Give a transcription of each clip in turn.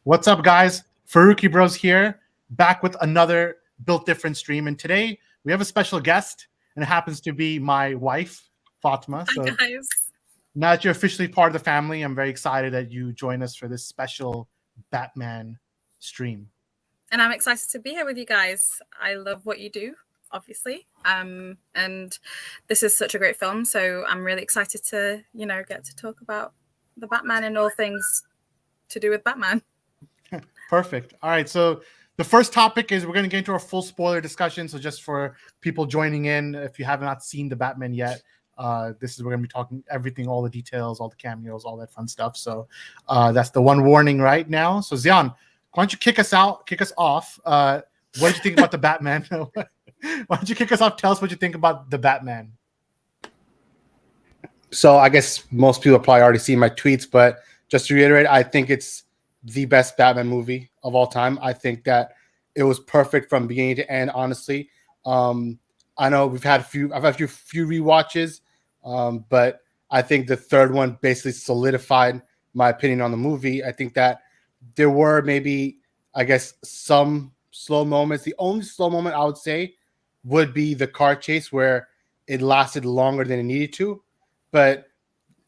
What's up, guys? Farooqi Bros here, back with another Built Different stream. And today we have a special guest, and it happens to be my wife, Fatma. Hi, So guys. now that you're officially part of the family, I'm very excited that you join us for this special Batman stream. And I'm excited to be here with you guys. I love what you do, obviously. And this is such a great film. So I'm really excited to, get to talk about the Batman and all things to do with Batman. Perfect. All right. So the first topic is we're going to get into a full spoiler discussion. So just for people joining in, if you have not seen the Batman yet, this is we're going to be talking everything, all the details, all the cameos, all that fun stuff. So that's the one warning right now. So Zion, why don't you kick us off? What did you think about the Batman? Why don't you kick us off? Tell us what you think about the Batman. So I guess most people probably already seen my tweets, but just to reiterate, I think it's the best Batman movie of all time. I think that it was perfect from beginning to end, honestly. I know I've had a few rewatches, but I think the third one basically solidified my opinion on the movie. I think that there were maybe, I guess, some slow moments. The only slow moment I would say would be the car chase where it lasted longer than it needed to. But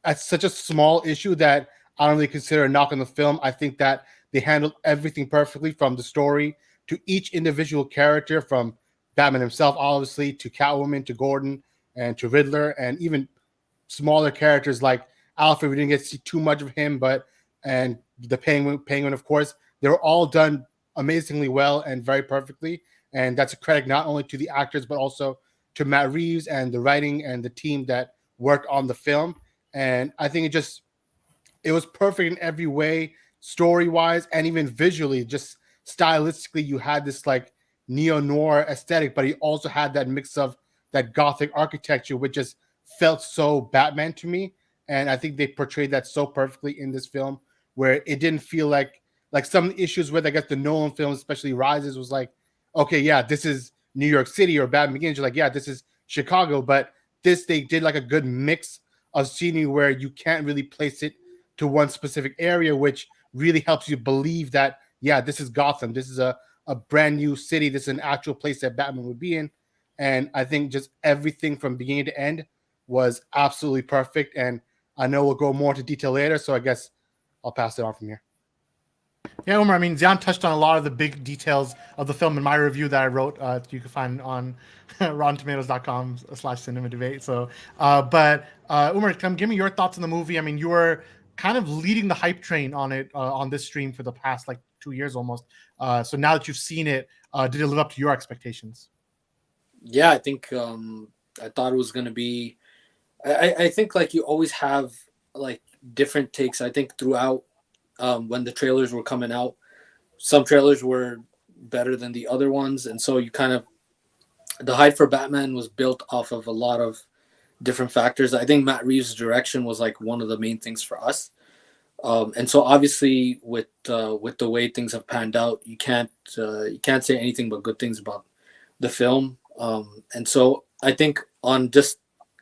that's such a small issue that I don't really consider a knock on the film. I think that they handled everything perfectly, from the story to each individual character, from Batman himself, obviously, to Catwoman, to Gordon, and to Riddler, and even smaller characters like Alfred. We didn't get to see too much of him, and the Penguin, of course. They were all done amazingly well and very perfectly. And that's a credit not only to the actors, but also to Matt Reeves and the writing and the team that worked on the film. And I think it was perfect in every way, story-wise and even visually. Just stylistically, you had this like neo-noir aesthetic, but he also had that mix of that gothic architecture, which just felt so Batman to me. And I think they portrayed that so perfectly in this film, where it didn't feel like some issues with, I guess, the Nolan films, especially Rises, was like, okay, yeah, this is New York City, or Batman Begins, you're like, yeah, this is Chicago. But they did like a good mix of scenery where you can't really place it to one specific area, which really helps you believe that, yeah, this is Gotham. This is a brand new city. This is an actual place that Batman would be in. And I think just everything from beginning to end was absolutely perfect. And I know we'll go more into detail later, so I guess I'll pass it on from here. Yeah, Umar, I mean, Zion touched on a lot of the big details of the film in my review that I wrote. You can find on RottenTomatoes.com/cinema debate. So, Umar, give me your thoughts on the movie. I mean, you were kind of leading the hype train on it on this stream for the past 2 years almost. So now that you've seen it, did it live up to your expectations? Yeah, I think I thought it was going to be. I think you always have different takes. I think throughout when the trailers were coming out, some trailers were better than the other ones, and so you kind of, the hype for Batman was built off of a lot of different factors. I think Matt Reeves' direction was one of the main things for us, and so obviously with the way things have panned out, you can't say anything but good things about the film. And so I think on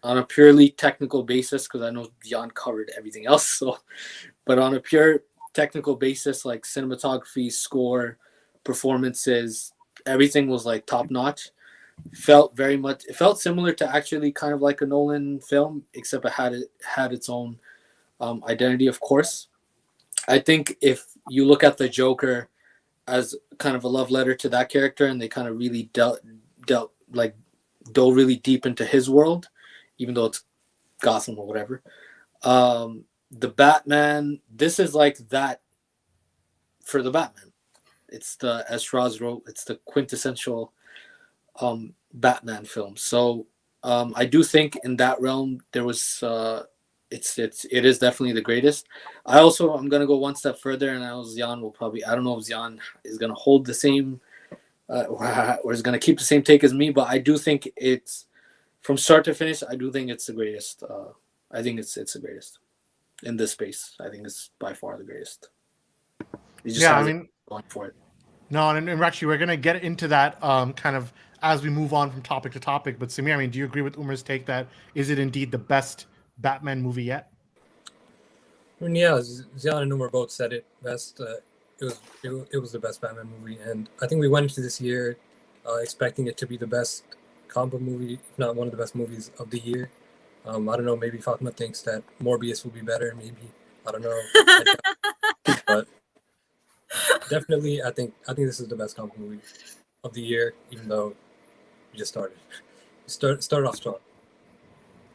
a purely technical basis, because I know Jan covered everything else, so but on a pure technical basis, like cinematography, score, performances, everything was top notch. It felt similar to actually kind of like a Nolan film, except it had its own identity, of course. I think if you look at the Joker as kind of a love letter to that character, and they kind of really dove really deep into his world, even though it's Gotham or whatever. The Batman, this is like that for the Batman. It's as Shiraz wrote, it's the quintessential Batman film. So I do think in that realm there was it is definitely the greatest. I'm gonna go one step further, and I know Zion will probably, I don't know if Zion is gonna hold the same or is gonna keep the same take as me, but I do think it's, from start to finish, I do think it's the greatest. I think it's the greatest in this space. I think it's by far the greatest. Going for it. No, and actually, we're gonna get into that kind of as we move on from topic to topic. But Samir, I mean, do you agree with Umar's take that is it indeed the best Batman movie yet? I mean, yeah, Zion and Umar both said it best. it was the best Batman movie, and I think we went into this year expecting it to be the best comic book movie, if not one of the best movies of the year. I don't know. Maybe Fatma thinks that Morbius will be better. Maybe, I don't know. But definitely, I think this is the best comic movie of the year, even though we just started. Started off strong.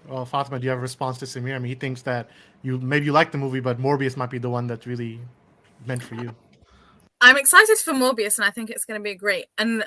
Well, Fatima, do you have a response to Samir? I mean, he thinks that you like the movie, but Morbius might be the one that's really meant for you. I'm excited for Morbius, and I think it's going to be great. And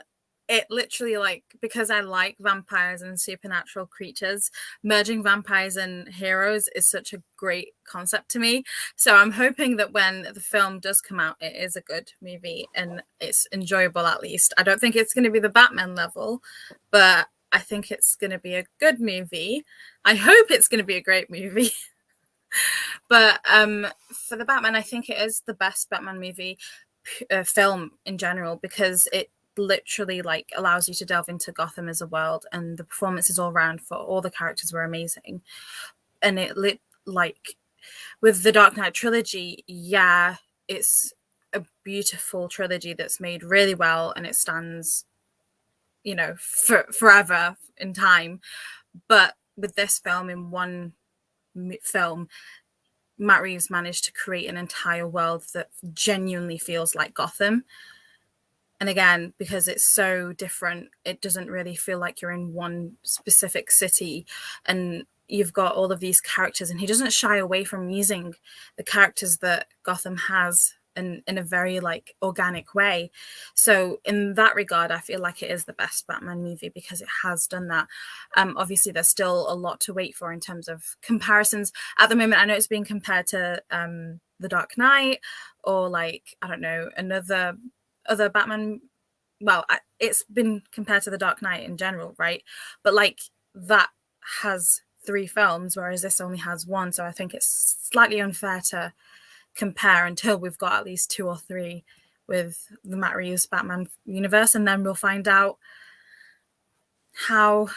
it literally, like, because I like vampires and supernatural creatures, merging vampires and heroes is such a great concept to me. So I'm hoping that when the film does come out, it is a good movie and it's enjoyable at least. I don't think it's going to be the Batman level, but I think it's going to be a good movie. I hope it's going to be a great movie. But for the Batman, I think it is the best Batman movie film in general, because it literally like allows you to delve into Gotham as a world, and the performances all around for all the characters were amazing. And it like with the Dark Knight trilogy, yeah, it's a beautiful trilogy that's made really well, and it stands, you know, forever in time. But with this film, in one film, Matt Reeves managed to create an entire world that genuinely feels like Gotham. And again, because it's so different, it doesn't really feel like you're in one specific city, and you've got all of these characters, and he doesn't shy away from using the characters that Gotham has in a very like organic way. So in that regard, I feel like it is the best Batman movie because it has done that. Obviously there's still a lot to wait for in terms of comparisons. At the moment, I know it's being compared to The Dark Knight, or like, I don't know, other Batman. Well, it's been compared to The Dark Knight in general, right? But like that has 3 films, whereas this only has 1. So I think it's slightly unfair to compare until we've got at least 2 or 3 with the Matt Reeves Batman universe, and then we'll find out how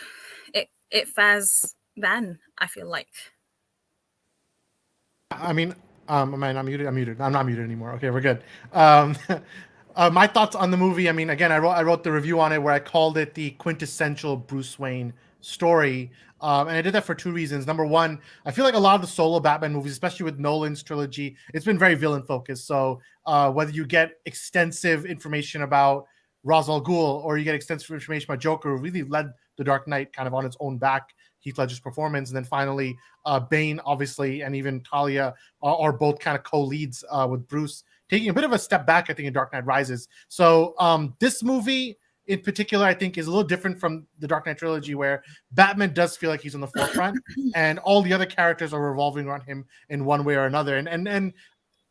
it fares then, I feel like. I mean, man, I'm muted. I'm not muted anymore. Okay, we're good. My thoughts on the movie. I mean, again, I wrote the review on it where I called it the quintessential Bruce Wayne story. And I did that for 2 reasons. Number one, I feel like a lot of the solo Batman movies, especially with Nolan's trilogy, it's been very villain focused. So whether you get extensive information about Ra's al Ghul or you get extensive information about Joker, who really led The Dark Knight kind of on its own back, Heath Ledger's performance, and then finally Bane, obviously, and even Talia are both kind of co-leads with Bruce, taking a bit of a step back, I think, in Dark Knight Rises. So this movie in particular, I think, is a little different from the Dark Knight trilogy, where Batman does feel like he's on the forefront, and all the other characters are revolving around him in one way or another. And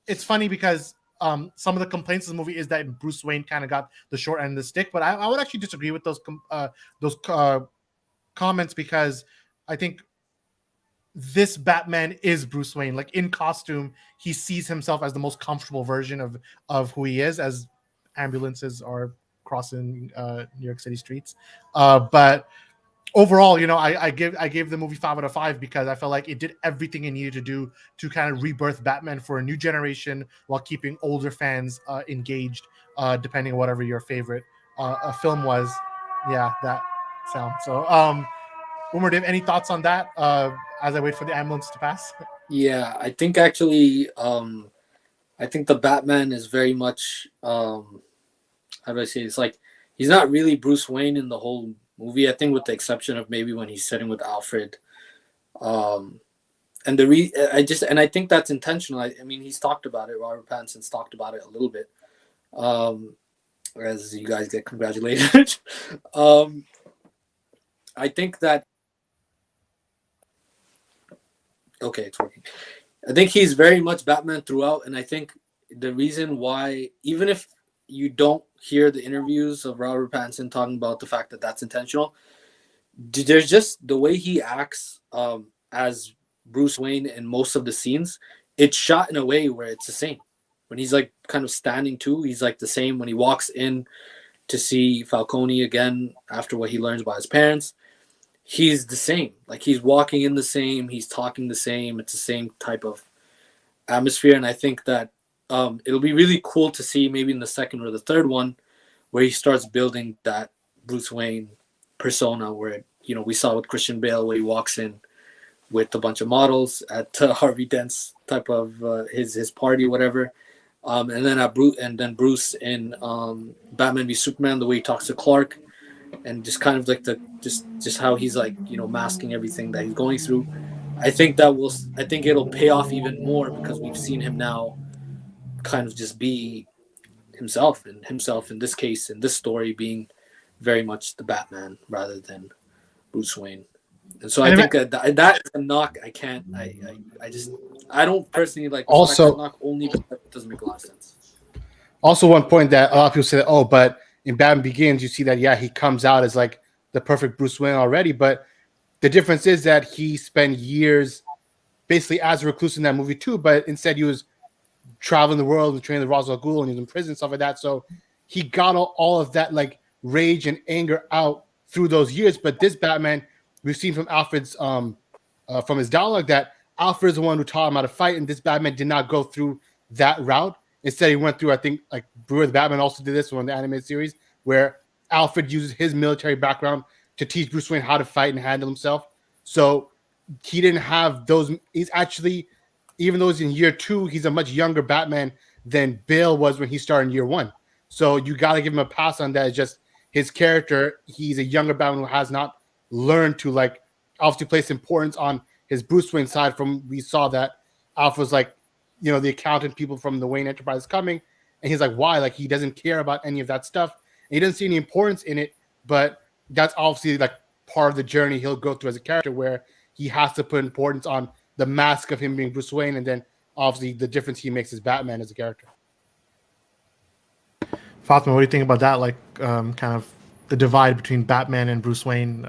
it's funny because some of the complaints of the movie is that Bruce Wayne kind of got the short end of the stick, but I would actually disagree with those comments, because I think this Batman is Bruce Wayne. Like in costume, he sees himself as the most comfortable version of who he is, as ambulances are crossing New York City streets. But overall, you know, I gave the movie 5 out of 5 because I felt like it did everything it needed to do to kind of rebirth Batman for a new generation while keeping older fans engaged, depending on whatever your favorite film was. Yeah, that sound. So, Umar, do you have any thoughts on that as I wait for the ambulance to pass? Yeah, I think actually, I think the Batman is very much, how do I say, it's like he's not really Bruce Wayne in the whole movie. I think with the exception of maybe when he's sitting with Alfred, and I think that's intentional. I mean, he's talked about it. Robert Pattinson's talked about it a little bit, as you guys get congratulated. I think that. Okay, it's working. I think he's very much Batman throughout, and I think the reason why, even if you don't hear the interviews of Robert Pattinson talking about the fact that that's intentional, there's just the way he acts as Bruce Wayne in most of the scenes. It's shot in a way where it's the same. When he's like kind of standing too, he's like the same. When he walks in to see Falcone again after what he learns about his parents, he's the same. Like he's walking in the same, he's talking the same. It's the same type of atmosphere, and I think that it'll be really cool to see maybe in the second or the third one where he starts building that Bruce Wayne persona, where we saw with Christian Bale where he walks in with a bunch of models at Harvey Dent's type of his party, whatever. And then Bruce in Batman v Superman, the way he talks to Clark, and just kind of like just how he's like masking everything that he's going through. I think it'll pay off even more because we've seen him now kind of just be himself, and himself in this case, in this story, being very much the Batman rather than Bruce Wayne. And so I think that is a knock. I don't personally like also knock only because it doesn't make a lot of sense. Also, one point that a lot of people say, oh, but in Batman Begins, you see that, yeah, he comes out as like the perfect Bruce Wayne already. But the difference is that he spent years basically as a recluse in that movie too. But instead, he was traveling the world and training the Ra's al Ghul, and he was in prison and stuff like that. So he got all of that like rage and anger out through those years. But this Batman, we've seen from Alfred's from his dialogue that Alfred is the one who taught him how to fight, and this Batman did not go through that route. Instead, he went through, I think, like Brewer the Batman also did this one, the animated series, where Alfred uses his military background to teach Bruce Wayne how to fight and handle himself. So he didn't have those. He's actually, even though he's in year 2, he's a much younger Batman than Bale was when he started in year 1. So you got to give him a pass on that. It's just his character. He's a younger Batman who has not learned to like obviously place importance on his Bruce Wayne side. From we saw that Alpha was like, the accountant people from the Wayne Enterprise coming, and he's like, why? Like he doesn't care about any of that stuff. And he doesn't see any importance in it, but that's obviously like part of the journey he'll go through as a character, where he has to put importance on the mask of him being Bruce Wayne, and then obviously the difference he makes as Batman as a character. Fatma, what do you think about that? Like, kind of the divide between Batman and Bruce Wayne.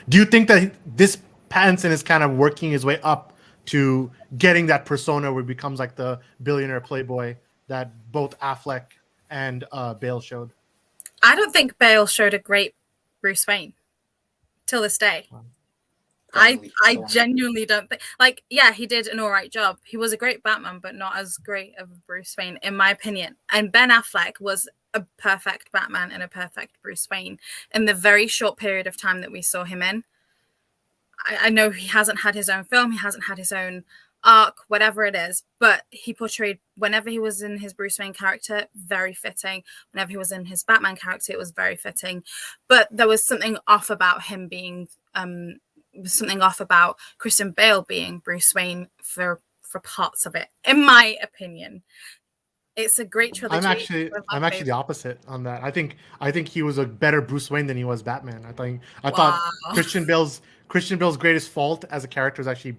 Do you think that this Pattinson is kind of working his way up to getting that persona where he becomes like the billionaire playboy that both Affleck and Bale showed? I don't think Bale showed a great Bruce Wayne till this day. I genuinely don't think, like, yeah, he did an all right job. He was a great Batman, but not as great of Bruce Wayne, in my opinion. And Ben Affleck was a perfect Batman and a perfect Bruce Wayne in the very short period of time that we saw him in. I know he hasn't had his own film, he hasn't had his own arc, whatever it is, but he portrayed, whenever he was in his Bruce Wayne character, very fitting. Whenever he was in his Batman character, it was very fitting. But there was something off about him being, something off about Christian Bale being Bruce Wayne for parts of it, in my opinion. It's a great trilogy. I'm actually the opposite on that. I think he was a better Bruce Wayne than he was Batman. I thought Christian Bale's greatest fault as a character is actually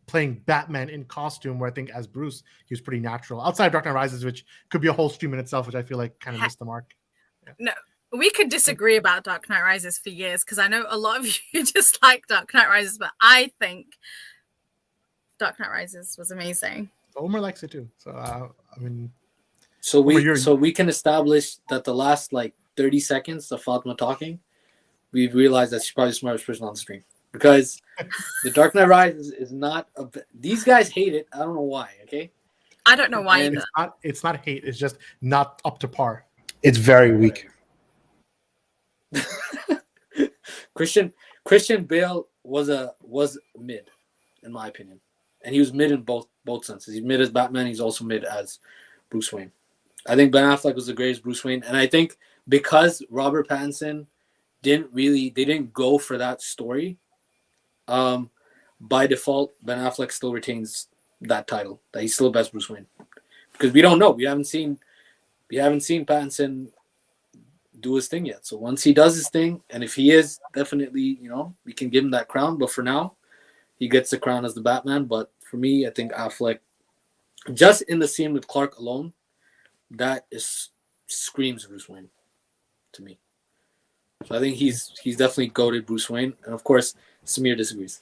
playing Batman in costume, where I think as Bruce he was pretty natural. Outside of Dark Knight Rises, which could be a whole stream in itself, which I feel like kind of missed the mark. Yeah. No, we could disagree about Dark Knight Rises for years, because I know a lot of you just like Dark Knight Rises, but I think Dark Knight Rises was amazing. Omer likes it too. So I mean, so we can establish that the last like 30 seconds of Fatma talking, we've realized that she's probably the smartest person on the stream, because the Dark Knight Rises is not these guys hate it. I don't know why. Okay, I don't know why. It's not hate. It's just not up to par. It's very weak. Christian Bale was mid, in my opinion, and he was mid in both senses. He's mid as Batman. He's also mid as Bruce Wayne. I think Ben Affleck was the greatest Bruce Wayne, and I think because Robert Pattinson didn't go for that story, by default, Ben Affleck still retains that title, that he's still best Bruce Wayne, because we don't know. We haven't seen Pattinson do his thing yet. So once he does his thing, and if he is, definitely, we can give him that crown. But for now, he gets the crown as the Batman. But for me, I think Affleck, just in the scene with Clark alone, that screams Bruce Wayne to me. So I think he's definitely goated Bruce Wayne. And of course, Samir disagrees.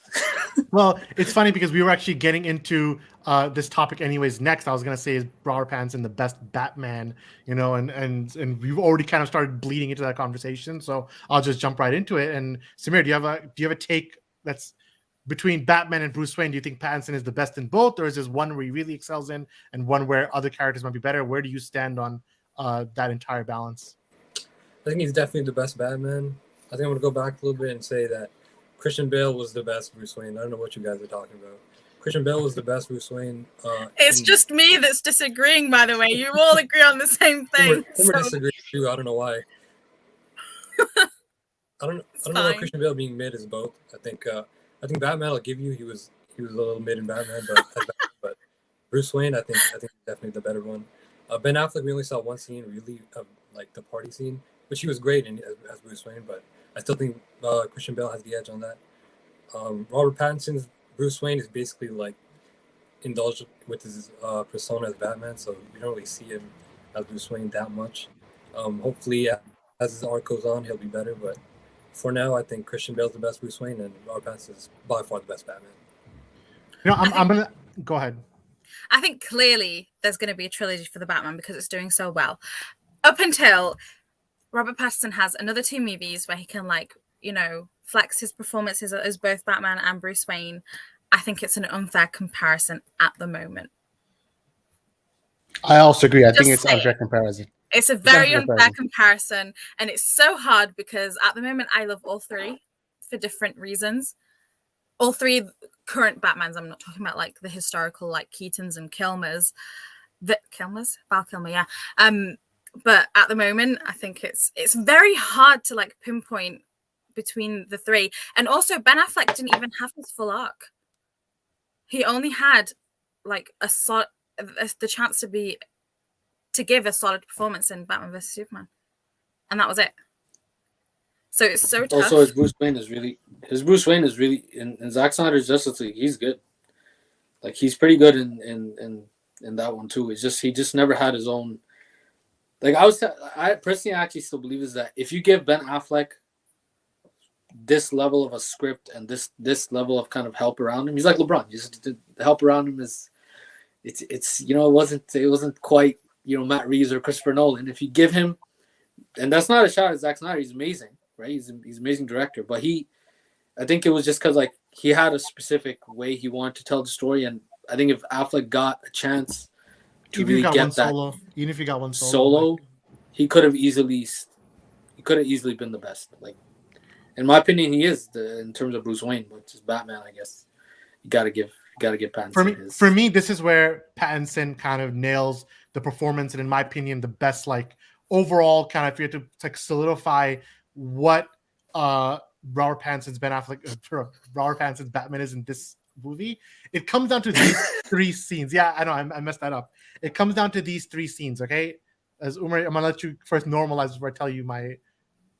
Well, it's funny because we were actually getting into this topic anyways. Next, I was gonna say, is Robert Pattinson the best Batman? And we've already kind of started bleeding into that conversation. So I'll just jump right into it. And Samir, do you have a take that's between Batman and Bruce Wayne, do you think Pattinson is the best in both, or is this one where he really excels in and one where other characters might be better? Where do you stand on that entire balance? I think he's definitely the best Batman. I think I'm gonna go back a little bit and say that Christian Bale was the best Bruce Wayne. I don't know what you guys are talking about. Christian Bale was the best Bruce Wayne. It's just me that's disagreeing, by the way. You all agree on the same thing. Homer disagrees too. I don't know why. I don't know why Christian Bale being mid is both. I think Batman will give you he was a little mid in Batman, but Bruce Wayne I think definitely the better one. Ben Affleck, we only saw one scene really of like the party scene, which he was great in as Bruce Wayne, but I still think Christian Bale has the edge on that. Robert Pattinson's Bruce Wayne is basically like indulged with his persona as Batman, so you don't really see him as Bruce Wayne that much. Hopefully, as his arc goes on, he'll be better, but for now, I think Christian Bale's the best Bruce Wayne, and Robert Pattinson is by far the best Batman. You know, I'm gonna go ahead. I think clearly there's going to be a trilogy for the Batman because it's doing so well. Up until Robert Pattinson has another 2 movies where he can, like, you know, flex his performances as both Batman and Bruce Wayne. I think it's an unfair comparison at the moment. I also agree. I think Just it's unfair comparison. It's a very unfair comparison, and it's so hard because at the moment I love all 3 for different reasons. All 3 current Batmans. I'm not talking about like the historical, like Keatons and Kilmers. Val Kilmer, yeah. But at the moment, I think it's very hard to like pinpoint between the 3. And also, Ben Affleck didn't even have his full arc. He only had like the chance to give a solid performance in Batman vs Superman, and that was it. So it's so tough. Also, his Bruce Wayne is really in Zack Snyder's Justice League. He's good. Like, he's pretty good in that one too. It's just he just never had his own. Like, I personally actually still believe is that if you give Ben Affleck this level of a script and this level of kind of help around him, he's like LeBron. Just the help around him is it's you know, it wasn't quite, you know, Matt Reeves or Christopher Nolan. If you give him, and that's not a shot at Zack Snyder, he's amazing, right? He's an amazing director, but I think it was just because like he had a specific way he wanted to tell the story, and I think if Affleck got a chance to really get that even if you got one solo, like, he could have easily been the best. Like, in my opinion, he is in terms of Bruce Wayne, but just Batman, I guess you gotta give Pattinson. For me, this is where Pattinson kind of nails the performance, and in my opinion, the best like overall kind of, if you had to like solidify what Robert Pattinson's Batman is in this movie, it comes down to these 3 scenes. Yeah, I know I messed that up. It comes down to these 3 scenes, okay? As Umar, I'm gonna let you first normalize before I tell you my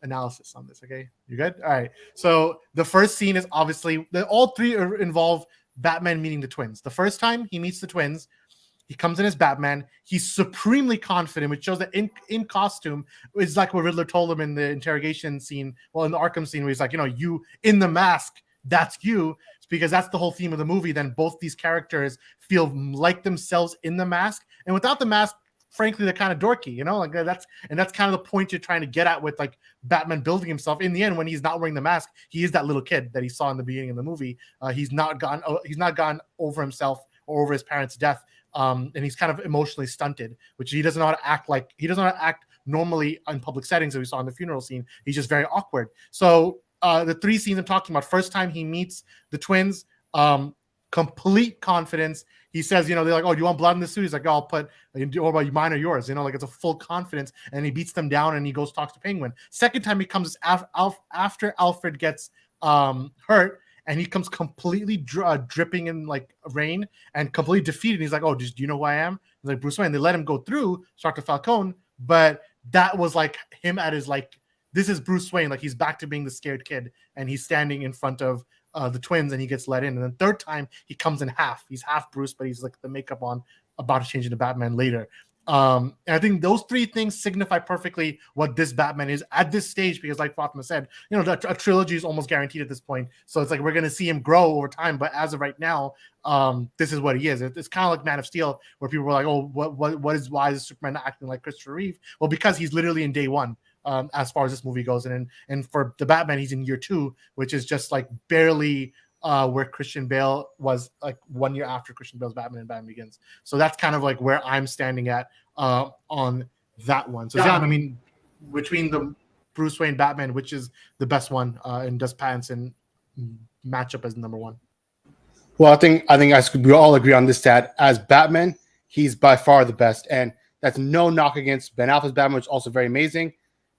analysis on this, okay? You good? All right. So the first scene is obviously all 3 involve Batman meeting the twins. The first time he meets the twins, he comes in as Batman. He's supremely confident, which shows that in costume is like what Riddler told him in the interrogation scene, well, in the Arkham scene, where he's like, you know, you in the mask, that's you. It's because that's the whole theme of the movie. Then both these characters feel like themselves in the mask, and without the mask, frankly, they're kind of dorky, you know, like that's kind of the point you're trying to get at with like Batman building himself. In the end, when he's not wearing the mask, he is that little kid that he saw in the beginning of the movie. He's not gone over himself or over his parents' death. And he's kind of emotionally stunted, which he doesn't know how to act like. He doesn't know how to act normally in public settings that we saw in the funeral scene. He's just very awkward. So the 3 scenes I'm talking about, first time he meets the twins, complete confidence. He says, you know, they're like, oh, do you want blood in the suit? He's like, oh, I'll put, what about mine or yours? You know, like it's a full confidence, and he beats them down and he goes talks to Penguin. Second time he comes after Alfred gets hurt, and he comes completely dripping in like rain and completely defeated. He's like, oh, do you know who I am? He's like, Bruce Wayne. They let him go through Dr. Falcone, but that was like him at his like, this is Bruce Wayne. Like, he's back to being the scared kid, and he's standing in front of the twins, and he gets let in. And then third time he comes in half. He's half Bruce, but he's like the makeup on, about to change into Batman later. And I think those 3 things signify perfectly what this Batman is at this stage, because like Fatma said, you know, a trilogy is almost guaranteed at this point. So it's like we're going to see him grow over time. But as of right now, this is what he is. It's kind of like Man of Steel, where people were like, oh, why is Superman acting like Christopher Reeve? Well, because he's literally in day 1. As far as this movie goes, and for the Batman, he's in year 2, which is just like barely where Christian Bale was like 1 year after Christian Bale's Batman and Batman Begins. So that's kind of like where I'm standing at on that one. So Zion, I mean, between the Bruce Wayne Batman, which is the best one, and does Pattinson match up as number one? Well, I think we all agree on this, that as Batman, he's by far the best, and that's no knock against Ben Affleck's Batman, which is also very amazing.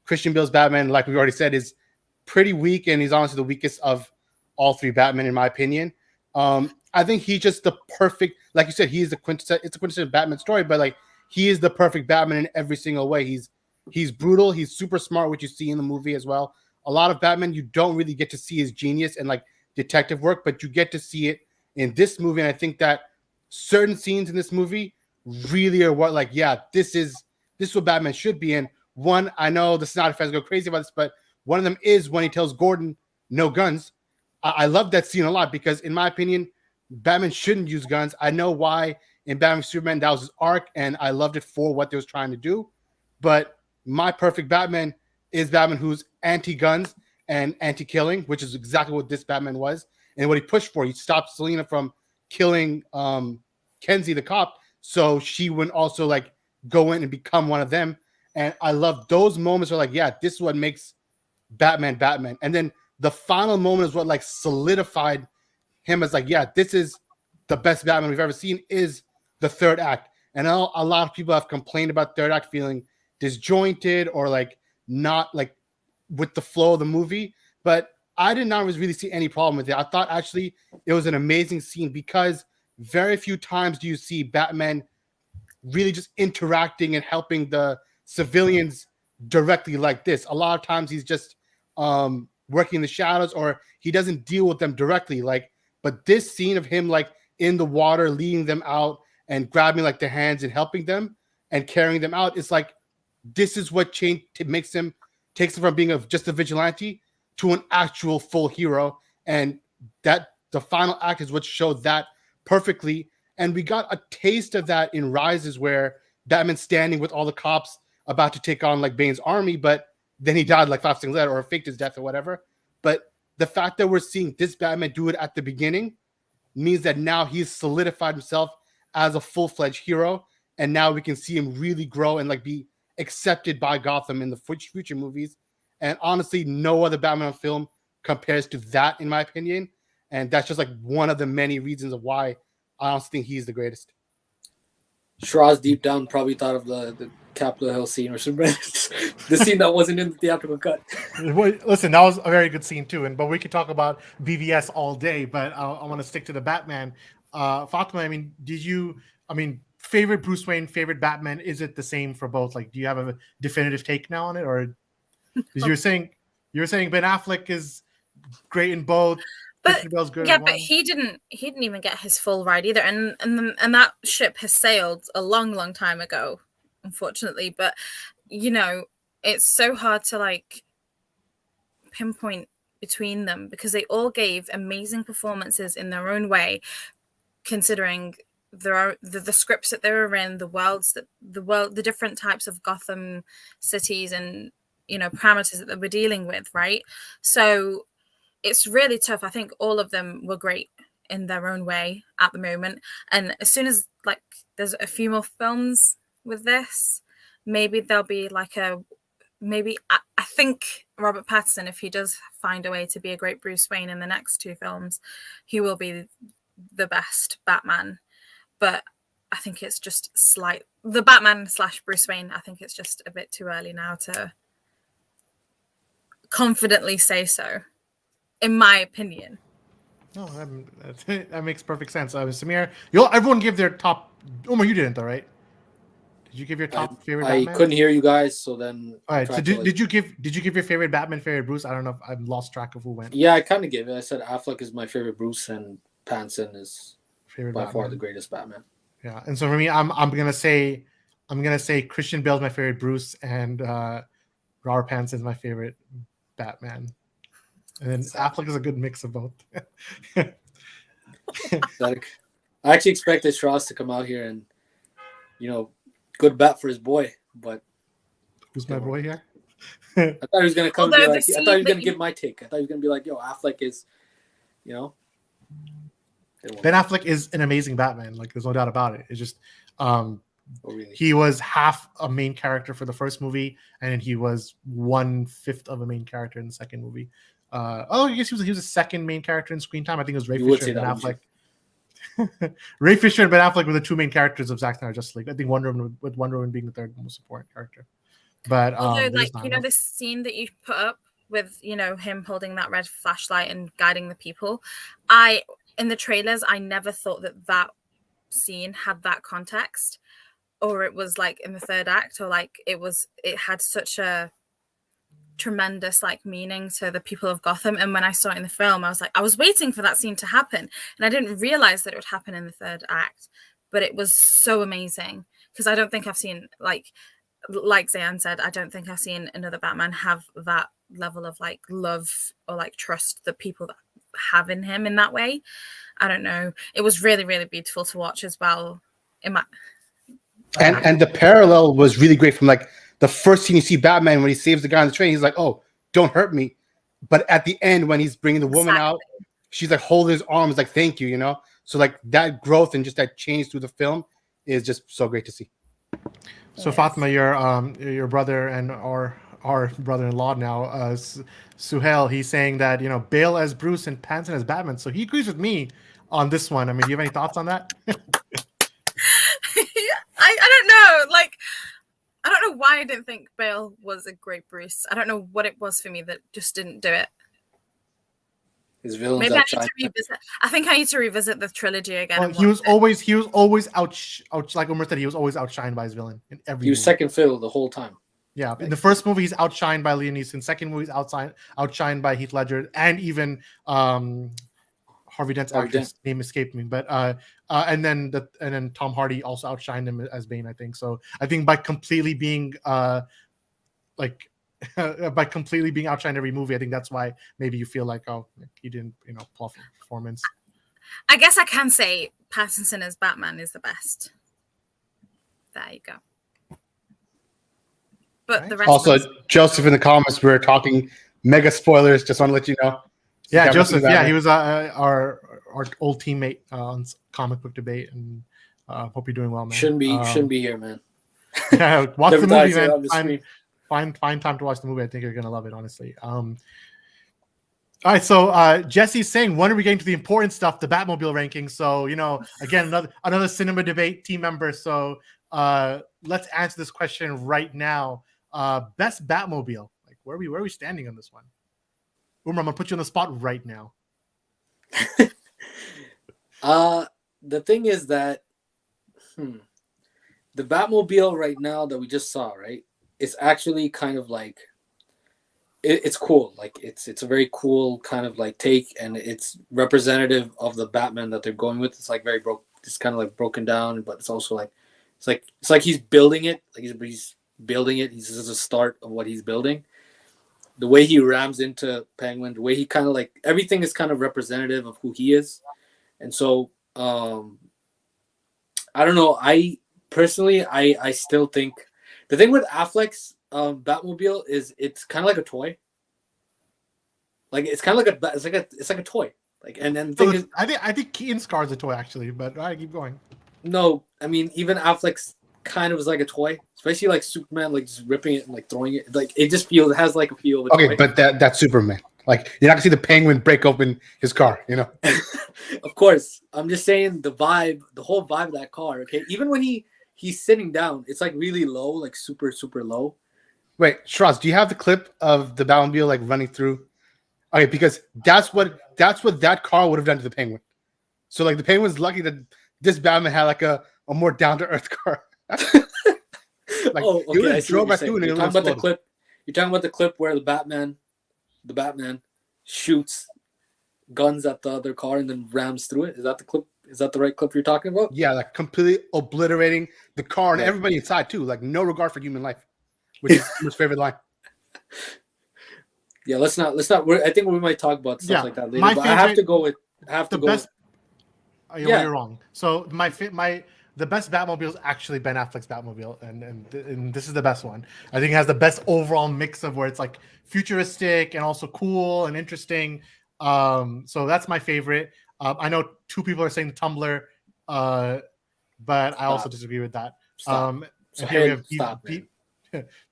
Christian Bale's Batman, like we already said, is pretty weak, and he's honestly the weakest of all three Batman, in my opinion. I think he's just the perfect, like you said, it's a quintessential Batman story, but like he is the perfect Batman in every single way. He's brutal, he's super smart, which you see in the movie as well. A lot of Batman, you don't really get to see his genius and like detective work, but you get to see it in this movie. And I think that certain scenes in this movie really are what, like, yeah, this is what Batman should be. And one, I know the Snyder fans go crazy about this, but one of them is when he tells Gordon no guns. I love that scene a lot because, in my opinion, Batman shouldn't use guns. I know why in Batman v Superman that was his arc, and I loved it for what they was trying to do. But my perfect Batman is Batman who's anti-guns and anti-killing, which is exactly what this Batman was, and what he pushed for. He stopped Selina from killing Kenzie, the cop, so she wouldn't also like go in and become one of them. And I love those moments where, like, yeah, this is what makes Batman Batman. And then the final moment is what like solidified him as like, yeah, this is the best Batman we've ever seen, is the third act. And I know a lot of people have complained about third act feeling disjointed or like not like with the flow of the movie, but I did not really see any problem with it. I thought actually it was an amazing scene because very few times do you see Batman really just interacting and helping the civilians directly like this. A lot of times he's just working in the shadows, or he doesn't deal with them directly. Like, but this scene of him like in the water, leading them out and grabbing like the hands and helping them and carrying them out, is like, this is what takes him from being just a vigilante to an actual full hero. And that the final act is what showed that perfectly. And we got a taste of that in Rises, where Batman's standing with all the cops about to take on like Bane's army, but then he died like 5 seconds later, or faked his death or whatever. But the fact that we're seeing this Batman do it at the beginning means that now he's solidified himself as a full-fledged hero, and now we can see him really grow and like be accepted by Gotham in the future movies. And honestly, no other Batman film compares to that, in my opinion. And that's just like one of the many reasons of why I honestly think he's the greatest. Shiraz deep down probably thought of the Capitol Hill scene or something. The scene that wasn't in the theatrical cut. Listen, that was a very good scene too, but we could talk about BVS all day. But I want to stick to the Batman. Fatma, I mean, favorite Bruce Wayne, favorite Batman? Is it the same for both? Like, do you have a definitive take now on it, or because you were saying Ben Affleck is great in both? But he didn't even get his full ride either, and that ship has sailed a long time ago, unfortunately. But you know, it's so hard to like pinpoint between them because they all gave amazing performances in their own way, considering the scripts that they were in, the different types of Gotham cities and, you know, parameters that they were dealing with, right? So it's really tough. I think all of them were great in their own way at the moment. And as soon as like there's a few more films with this, maybe there'll be like I think Robert Pattinson, if he does find a way to be a great Bruce Wayne in the next 2 films, he will be the best Batman. But I think it's just the Batman / Bruce Wayne. I think it's just a bit too early now to confidently say so, in my opinion. No, that makes perfect sense. Samir, everyone give their top. Omar, you didn't though, right? Did you give your top favorite? I Batman? couldn't hear you guys, so then. All right. So did you give your favorite Batman, favorite Bruce? I don't know. I've lost track of who went. Yeah, I kind of gave it. I said Affleck is my favorite Bruce, and Pattinson is favorite by Batman. far the greatest Batman. Yeah, and so for me, I'm gonna say Christian Bale's my favorite Bruce, and Robert Pattinson is my favorite Batman. And then Affleck is a good mix of both. I actually expected Strauss to come out here and, you know, good bat for his boy, but who's my boy here? I thought he was gonna come. I thought he was gonna give my take. I thought he was gonna be like, "Yo, Affleck is, you know, Ben Affleck is an amazing Batman. Like, there's no doubt about it. It's just really? he was half a main character for the first movie, and then he was 1/5 of a main character in the second movie. I guess he was a second main character in screen time. I think it was Ray Fisher and Ben Affleck. Ray Fisher and Ben Affleck were the two main characters of Zack Snyder Justice League. I think Wonder Woman being the third most important character. But although, like, you know, this scene that you put up with, you know, him holding that red flashlight and guiding the people, in the trailers, I never thought that scene had that context, or it was like in the third act, or like it had such a tremendous like meaning to the people of Gotham. And when I saw it in the film, I was like, I was waiting for that scene to happen, and I didn't realize that it would happen in the third act. But it was so amazing, because I don't think I've seen, like Zayan said, I don't think I've seen another Batman have that level of like love or like trust that people that have in him in that way. I don't know. It was really, really beautiful to watch as well. And the parallel was really great from like the first scene you see Batman when he saves the guy on the train. He's like, "Oh, don't hurt me," but at the end when he's bringing the woman out, she's like holding his arms, like, "Thank you," you know. So like that growth and just that change through the film is just so great to see. So Fatma, your brother and our brother-in-law now, Suhail, he's saying that, you know, Bale as Bruce and Pattinson as Batman. So he agrees with me on this one. I mean, do you have any thoughts on that? I don't know. Like, I don't know why I didn't think Bale was a great Bruce. I don't know what it was for me that just didn't do it. His villains. Maybe I need to revisit. I think I need to revisit the trilogy again. Well, he was always out, like Umar said, he was always outshined by his villain in every. He was second fiddle the whole time. Yeah, in the first movie, he's outshined by Liam Neeson. Second movie, he's outshined by Heath Ledger, and even Harvey Dent's actor's name escaped me. But and then Tom Hardy also outshined him as Bane, I think. So I think by completely being by completely being outshined every movie, I think that's why maybe you feel like, oh, he didn't, you know, pull off a performance. I guess I can say Pattinson as Batman is the best. There you go. But Right. the rest Also, Joseph in the comments, we're talking mega spoilers. Just want to let you know. Yeah, Joseph. Yeah, he was our old teammate on Comic Book Debate, and hope you're doing well, man. Shouldn't be here, man. Yeah, watch the movie, man. Find time to watch the movie. I think you're gonna love it, honestly. All right, so Jesse's saying, when are we getting to the important stuff, the Batmobile rankings? So, you know, again, another cinema debate team member. So let's answer this question right now. Best Batmobile. Like, where are we standing on this one? Umar, I'm gonna put you on the spot right now. The thing is that the Batmobile right now that we just saw, right? It's actually kind of like it's cool. Like it's a very cool kind of like take, and it's representative of the Batman that they're going with. It's like very broke. It's kind of like broken down, but it's also like it's like he's building it. Like he's building it. This is the start of what he's building. The way he rams into Penguin, the way he kind of like everything is kind of representative of who he is. And so I don't know. I personally still think the thing with Affleck's Batmobile is it's kind of like a toy. Like it's kind of like it's like a toy. Like and then the thing I think Keaton's car is a toy actually, but all right, keep going. No, I mean even Affleck's kind of is like a toy, especially like Superman, like just ripping it and like throwing it. Like it just has like a feel of a Okay, toy. but that's Superman. Like you're not gonna see the Penguin break open his car, you know. Of course, I'm just saying the vibe, the whole vibe of that car. Okay, even when he's sitting down, it's like really low, like super low. Wait, Shiraz, do you have the clip of the Batmobile like running through? Okay, because that's what that car would have done to the Penguin. So like the Penguin's lucky that this Batman had like a more down to earth car. Like, oh, okay. I see what you're saying. You're talking about the clip. You're talking about the clip where the Batman shoots guns at the other car and then rams through it. Is that the clip? Is that the right clip you're talking about? Yeah, like completely obliterating the car and everybody inside too. Like no regard for human life, which is his favorite line. Yeah, let's not. I think we might talk about stuff like that later. But I have to go with. You're wrong. So the best Batmobile is actually Ben Affleck's Batmobile, and this is the best one. I think it has the best overall mix of where it's like futuristic and also cool and interesting. So that's my favorite. I know two people are saying the Tumbler, but I also disagree with that. Stop. And here we have Stop,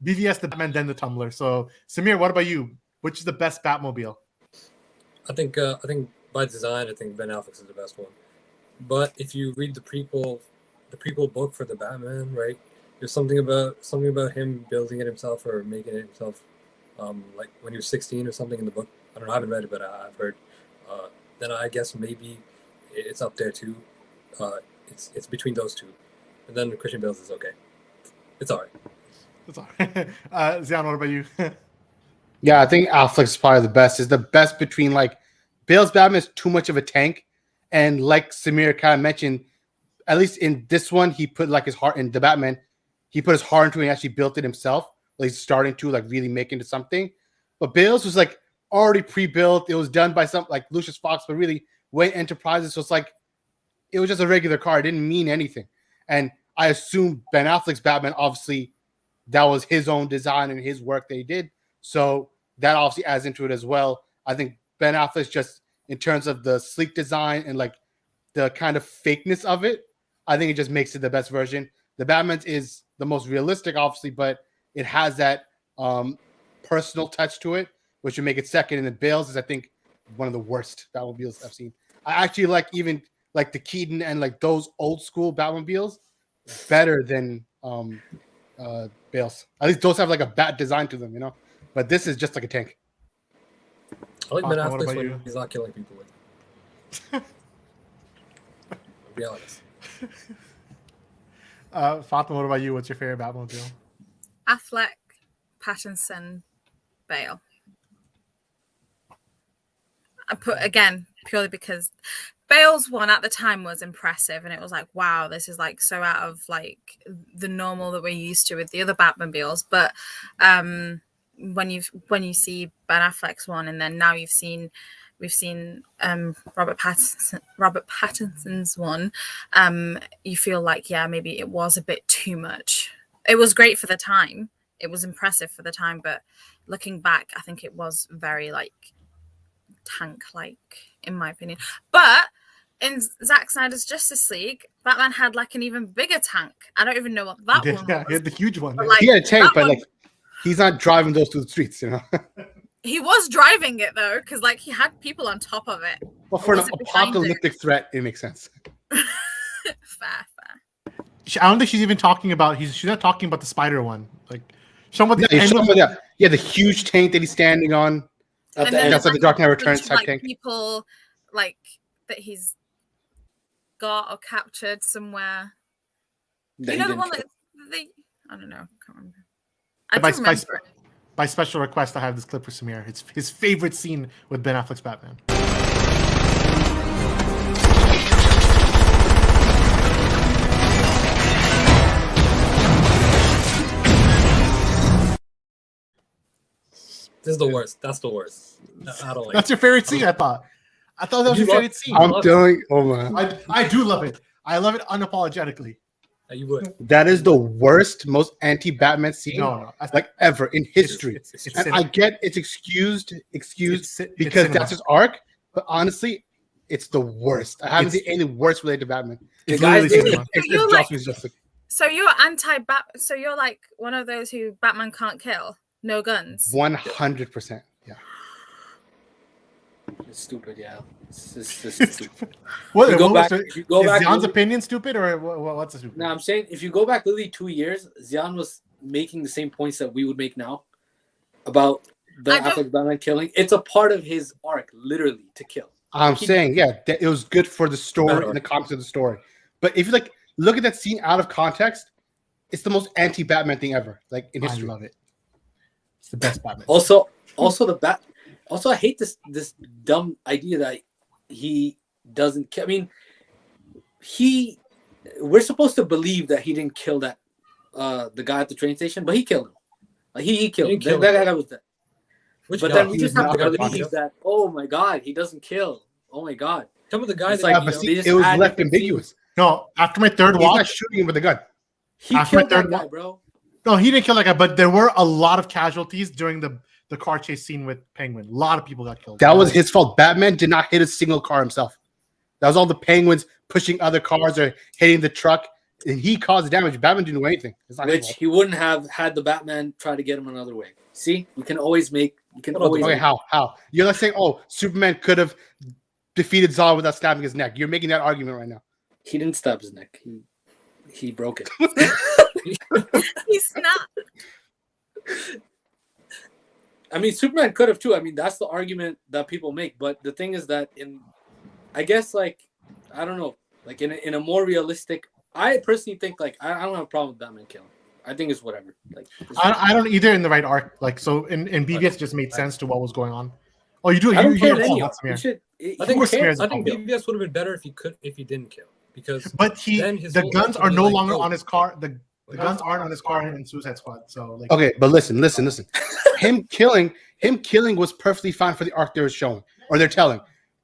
BVS, the Batman, then the Tumbler. So Samir, what about you? Which is the best Batmobile? I think by design, I think Ben Affleck's is the best one. But if you read the prequel book for the Batman, right? There's something about him building it himself or making it himself, like when he was 16 or something in the book. I don't know, I haven't read it, but I've heard. Then I guess maybe it's up there too. It's between those two, and then Christian Bale's is okay. It's all right. That's all right. Zion, what about you? Yeah, I think Affleck's probably the best. Is the best between like Bale's Batman is too much of a tank, and like Samir kind of mentioned, at least in this one, he put like his heart in the Batman. He put his heart into it and actually built it himself. Like he's starting to like really make into something. But Bale's was like already pre-built. It was done by some like Lucius Fox, but really Wayne Enterprises. So it's like it was just a regular car. It didn't mean anything. And I assume Ben Affleck's Batman, obviously, that was his own design and his work that he did. So that obviously adds into it as well. I think Ben Affleck's just in terms of the sleek design and like the kind of fakeness of it, I think it just makes it the best version. The Batman's is the most realistic, obviously, but it has that personal touch to it, which would make it second. And then Bale's is, I think, one of the worst Batmobiles I've seen. I actually like even like the Keaton and like those old school Batmobiles better than Bale's. At least those have like a bat design to them, you know. But this is just like a tank. I like Ben What Affleck's about when you? he's not killing people with it. I'll be honest. Fatma, what about you? What's your favorite Batmobile? Affleck, Pattinson, Bale. I put again purely because Bale's one at the time was impressive, and it was like, wow, this is like so out of like the normal that we're used to with the other Batmobiles. But when you see Ben Affleck's one, and then now we've seen Robert Pattinson's one, you feel like, yeah, maybe it was a bit too much. It was great for the time. It was impressive for the time, but looking back, I think it was very like tank-like, in my opinion. But in Zack Snyder's Justice League, Batman had like an even bigger tank. I don't even know what that one was. Yeah, he had the huge one. But, like, He had a tank, but one, like he's not driving those through the streets, you know. he was driving it though, because like he had people on top of it. Well, for an Was it behind it? apocalyptic threat, it makes sense. Fair. I don't think she's even talking about. She's not talking about the spider one. Like, someone. Yeah, he's showing the huge tank that he's standing on. At And the then end, That's like the Dark Knight Returns type like tank. people like that he's got or captured somewhere. that You he know the didn't one kill. that they, I don't know, I can't remember. I By- do remember it. By special request, I have this clip for Samir. It's his favorite scene with Ben Affleck's Batman. This is the worst. That's the worst. I don't like That's it. your favorite scene, I thought. I thought that was You your love- favorite scene. I'm doing. Oh my! I do love it. I love it unapologetically. Yeah, you would. That is the worst, most anti-Batman scene No, like ever in history. It's And I get it's excused it's because cinema. that's his arc, but honestly, it's the worst. I haven't It's- seen anything worse related to Batman. It's guys literally did it. cinema. Except You're like- Justice Justice. So you're anti-Bat. So you're like one of those who Batman can't kill, no guns. 100%. Yeah. It's stupid, yeah. It's just stupid. What, You go what back- was if you go is back- Jan's opinion stupid or what's the stupid? Now I'm saying if you go back literally 2 years, Zion was making the same points that we would make now about the I don't- Affleck Batman killing. It's a part of his arc, literally, to kill. I'm saying, yeah, that it was good for the story Better. and the context of the story. But if you like look at that scene out of context, it's the most anti-Batman thing ever, like in I history. love it. It's the best Batman. Also I hate this dumb idea that he doesn't kill. I mean, we're supposed to believe that he didn't kill that the guy at the train station, but he killed him. Like he killed him. He killed That him. guy was dead. Which But guy? then we he just was have to not believe Pattinson? that, oh my god, he doesn't kill. Oh my god. Some of the guys It's that like, Yeah, you but know, see, they just it was add left different ambiguous. No, after my third He's not watch, shooting him with a gun. He After my killed that third guy, wa- bro. no, he didn't kill that guy, but there were a lot of casualties during the car chase scene with Penguin. A lot of people got killed. That was his fault. Batman did not hit a single car himself. That was all the penguins pushing other cars or hitting the truck, and he caused the damage. Batman didn't do anything. It's not his Which fault. he wouldn't have had the Batman try to get him another way. See, you can always make. You can always. Okay, how? You're not saying, oh, Superman could have defeated Zod without stabbing his neck. You're making that argument right now. He didn't stab his neck. He broke it. He snapped. I mean, Superman could have too. I mean, that's the argument that people make. But the thing is that I guess, like, I don't know, like in a more realistic, I personally think, like, I don't have a problem with Batman killing. I think it's whatever. Like, I don't either in the right arc. Like, so in BVS it just made sense to what was going on. Oh, you do. I don't You care hear any it. of it. You should- I think course Smear's I think a BVS would have been better if he didn't kill, because But then his the whole guns arc are would be no like, longer oh, on his car. The guns aren't on his car in Suicide Squad. So like, Okay, but listen. him killing was perfectly fine for the arc they were showing or they're telling.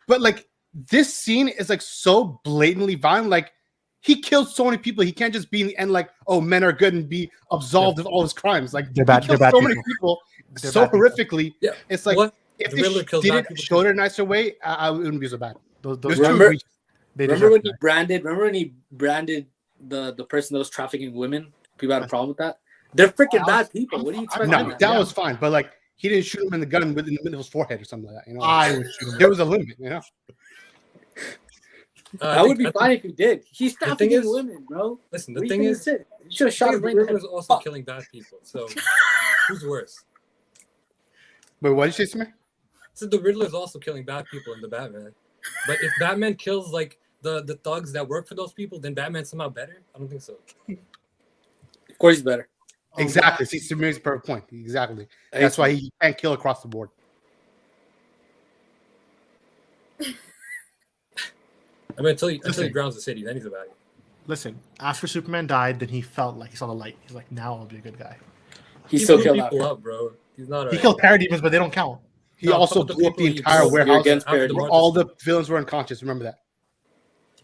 But like this scene is like so blatantly violent. Like he killed so many people. He can't just be in the end like, oh, men are good and be absolved of all his crimes. Like They're bad- he killed they're bad so many people. people They're so bad people. horrifically. Yeah. It's like What? if The they Riddler kills bad didn't people show too. it a nicer way, I wouldn't be so bad. those There's two two Remember- egregious- they Remember deserve when that. he branded the person that was trafficking women? People had a problem with that. They're freaking bad people. What do you expect? No, from that them? was fine, but like he didn't shoot him in the gun in the middle of his forehead or something like that. You know, I would shoot him. there was a limit. You know, That would be fine if he did. He's thing trafficking is- women, bro. Listen, What the do you thing think is, it's it? You should have shot him the right in the Riddler head. is also Fuck. killing bad people. So who's worse? but what did you say, Samir? So the Riddler is also killing bad people in the Batman. But if Batman kills like the thugs that work for those people, then Batman's somehow better? I don't think so. Of course, he's better. Exactly. See, Samir's perfect point. Exactly. That's why he can't kill across the board. I mean, until he Listen. drowns the city, then he's a bad guy. Listen, after Superman died, then he felt like he saw the light. He's like, now I'll be a good guy. He He still blew killed people that. up, bro. He's not. He alright. killed parademons, but they don't count. He No, also some of the blew up the people he entire killed, you're warehouse against after Parademons. where Martha- all the villains were unconscious. Remember that.